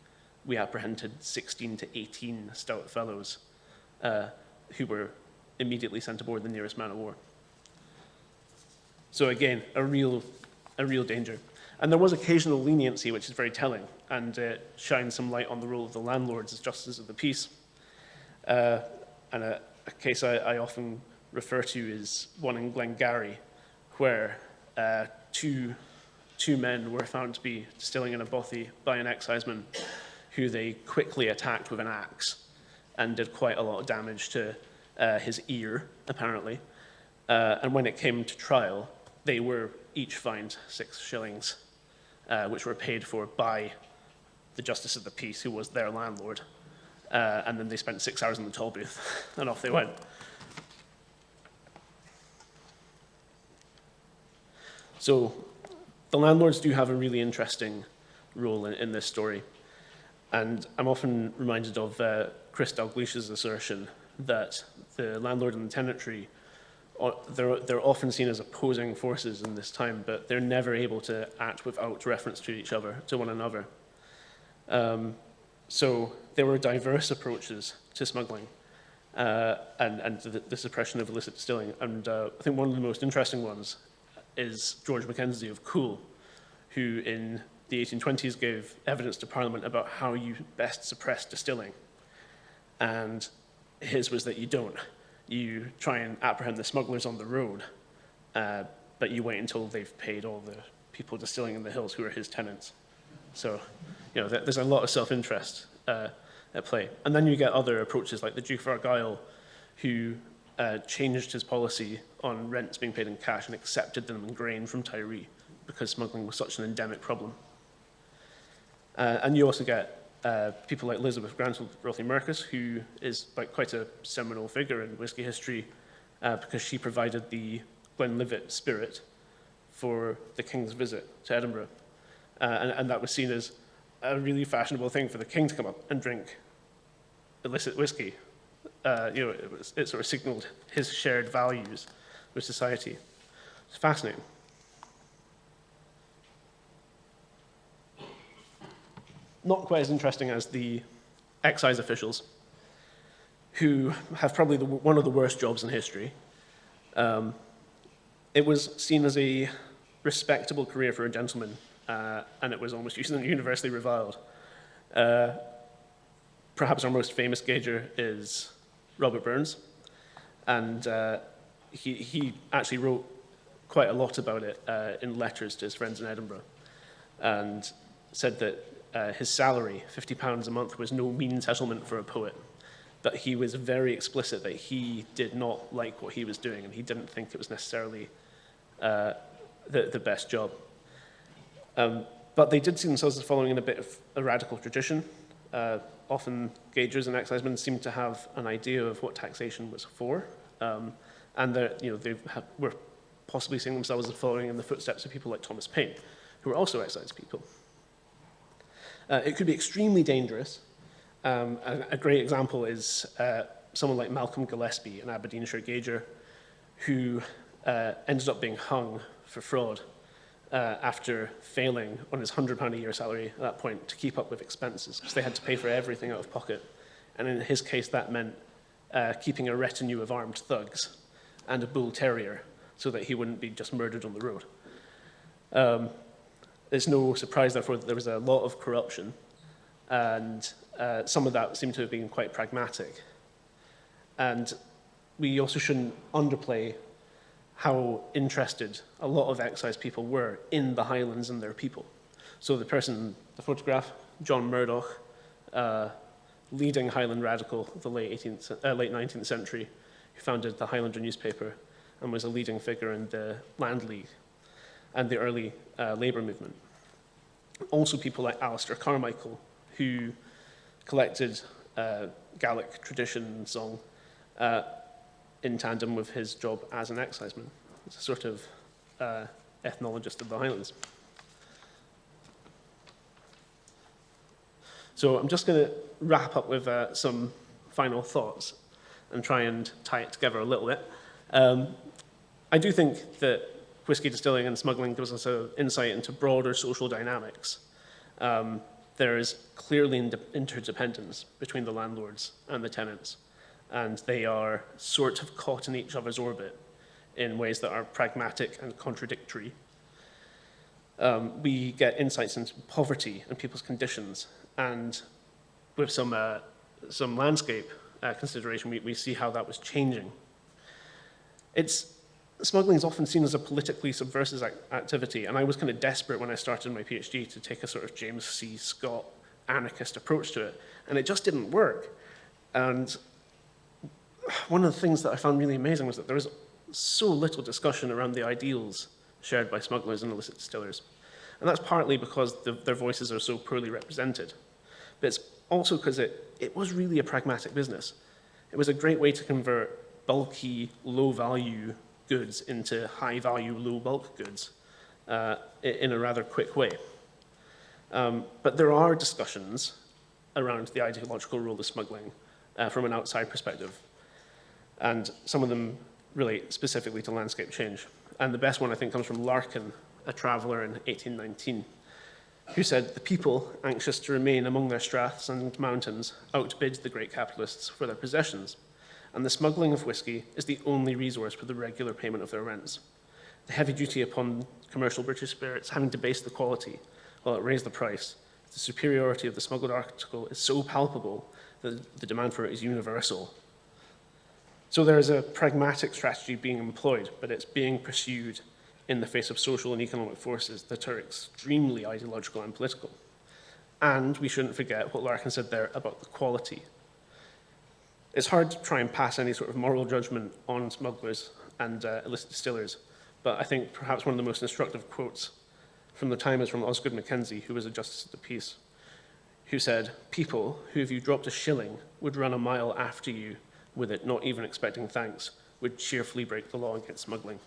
we apprehended 16 to 18 stout fellows who were immediately sent aboard the nearest man of war. So again, a real danger. And there was occasional leniency, which is very telling, and shines some light on the role of the landlords as justices of the peace. And a case I often refer to is one in Glengarry, where two men were found to be distilling in a bothy by an exciseman who they quickly attacked with an axe and did quite a lot of damage to his ear, apparently. And when it came to trial, they were each fined 6 shillings, which were paid for by the Justice of the Peace, who was their landlord. And then they spent 6 hours in the toll booth, and off they went. So the landlords do have a really interesting role in this story. And I'm often reminded of Chris Dalglish's assertion that the landlord and the tenantry, they're often seen as opposing forces in this time, but they're never able to act without reference to each other, to one another. So there were diverse approaches to smuggling and the suppression of illicit distilling. And I think one of the most interesting ones is George Mackenzie of Coole, who in the 1820s gave evidence to Parliament about how you best suppress distilling. And his was that you don't. You try and apprehend the smugglers on the road, but you wait until they've paid all the people distilling in the hills who are his tenants. So, you know, there's a lot of self-interest at play. And then you get other approaches like the Duke of Argyll, who changed his policy on rents being paid in cash and accepted them in grain from Tyree because smuggling was such an endemic problem. And you also get people like Elizabeth Grantley Mercus, who is like quite a seminal figure in whisky history because she provided the Glenlivet spirit for the king's visit to Edinburgh. And that was seen as a really fashionable thing for the king to come up and drink illicit whisky. You know, it sort of signaled his shared values with society. It's fascinating. Not quite as interesting as the excise officials, who have probably one of the worst jobs in history. It was seen as a respectable career for a gentleman, and it was almost universally reviled. Perhaps our most famous gauger is Robert Burns, and he actually wrote quite a lot about it in letters to his friends in Edinburgh, and said that his salary, £50 a month, was no mean settlement for a poet, but he was very explicit that he did not like what he was doing, and he didn't think it was necessarily the best job. But they did see themselves as following in a bit of a radical tradition. Often gaugers and excisemen seemed to have an idea of what taxation was for, and you know, they were possibly seeing themselves as following in the footsteps of people like Thomas Paine, who were also excise people. It could be extremely dangerous. A great example is someone like Malcolm Gillespie, an Aberdeenshire gauger, who ended up being hung for fraud after failing on his £100 a year salary at that point to keep up with expenses, because they had to pay for everything out of pocket. And in his case, that meant keeping a retinue of armed thugs and a bull terrier so that he wouldn't be just murdered on the road. It's no surprise, therefore, that there was a lot of corruption, and some of that seemed to have been quite pragmatic. And we also shouldn't underplay how interested a lot of excise people were in the Highlands and their people. So the person, the photograph, John Murdoch, leading Highland radical of the late 19th century, who founded the Highlander newspaper and was a leading figure in the Land League and the early labour movement. Also people like Alistair Carmichael, who collected Gaelic tradition and song in tandem with his job as an exciseman. It's a sort of ethnologist of the Highlands. So I'm just going to wrap up with some final thoughts and try and tie it together a little bit. I do think that whisky distilling and smuggling gives us an insight into broader social dynamics. There is clearly interdependence between the landlords and the tenants, and they are sort of caught in each other's orbit in ways that are pragmatic and contradictory. We get insights into poverty and people's conditions, and with some landscape consideration, we see how that was changing. Smuggling is often seen as a politically subversive activity, and I was kind of desperate when I started my PhD to take a sort of James C. Scott anarchist approach to it, and it just didn't work. And one of the things that I found really amazing was that there was so little discussion around the ideals shared by smugglers and illicit distillers. And that's partly because their voices are so poorly represented. But it's also because it was really a pragmatic business. It was a great way to convert bulky, low-value goods into high-value, low-bulk goods in a rather quick way. But there are discussions around the ideological role of smuggling from an outside perspective, and some of them relate specifically to landscape change. And the best one, I think, comes from Larkin, a traveller in 1819, who said, "The people, anxious to remain among their straths and mountains, outbid the great capitalists for their possessions, and the smuggling of whisky is the only resource for the regular payment of their rents. The heavy duty upon commercial British spirits having debased the quality, while it raised the price, the superiority of the smuggled article is so palpable that the demand for it is universal. So there is a pragmatic strategy being employed, but it's being pursued in the face of social and economic forces that are extremely ideological and political. And we shouldn't forget what Larkin said there about the quality. It's hard to try and pass any sort of moral judgment on smugglers and illicit distillers, but I think perhaps one of the most instructive quotes from the time is from Osgood Mackenzie, who was a Justice of the Peace, who said, "People who, if you dropped a shilling, would run a mile after you with it, not even expecting thanks, would cheerfully break the law against smuggling."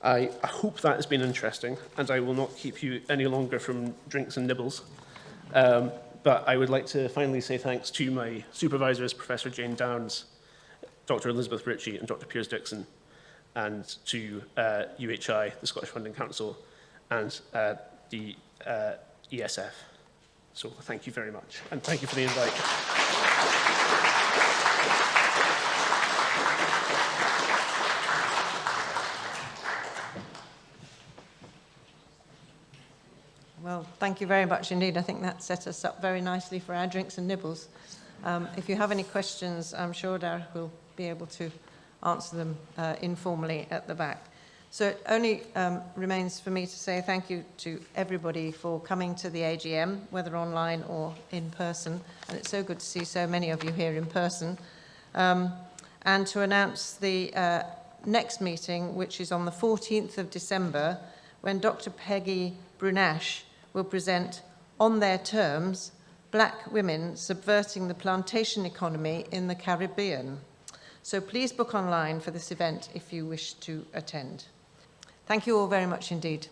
I hope that has been interesting, and I will not keep you any longer from drinks and nibbles. But I would like to finally say thanks to my supervisors, Professor Jane Downs, Dr. Elizabeth Ritchie, and Dr. Piers Dixon, and to UHI, the Scottish Funding Council, and the ESF. So thank you very much, and thank you for the invite. Well, thank you very much indeed. I think that set us up very nicely for our drinks and nibbles. If you have any questions, I'm sure Darroch will be able to answer them informally at the back. So it only remains for me to say thank you to everybody for coming to the AGM, whether online or in person. And it's so good to see so many of you here in person. And to announce the next meeting, which is on the 14th of December, when Dr. Peggy Brunash will present On Their Terms, Black Women Subverting the Plantation Economy in the Caribbean. So please book online for this event if you wish to attend. Thank you all very much indeed.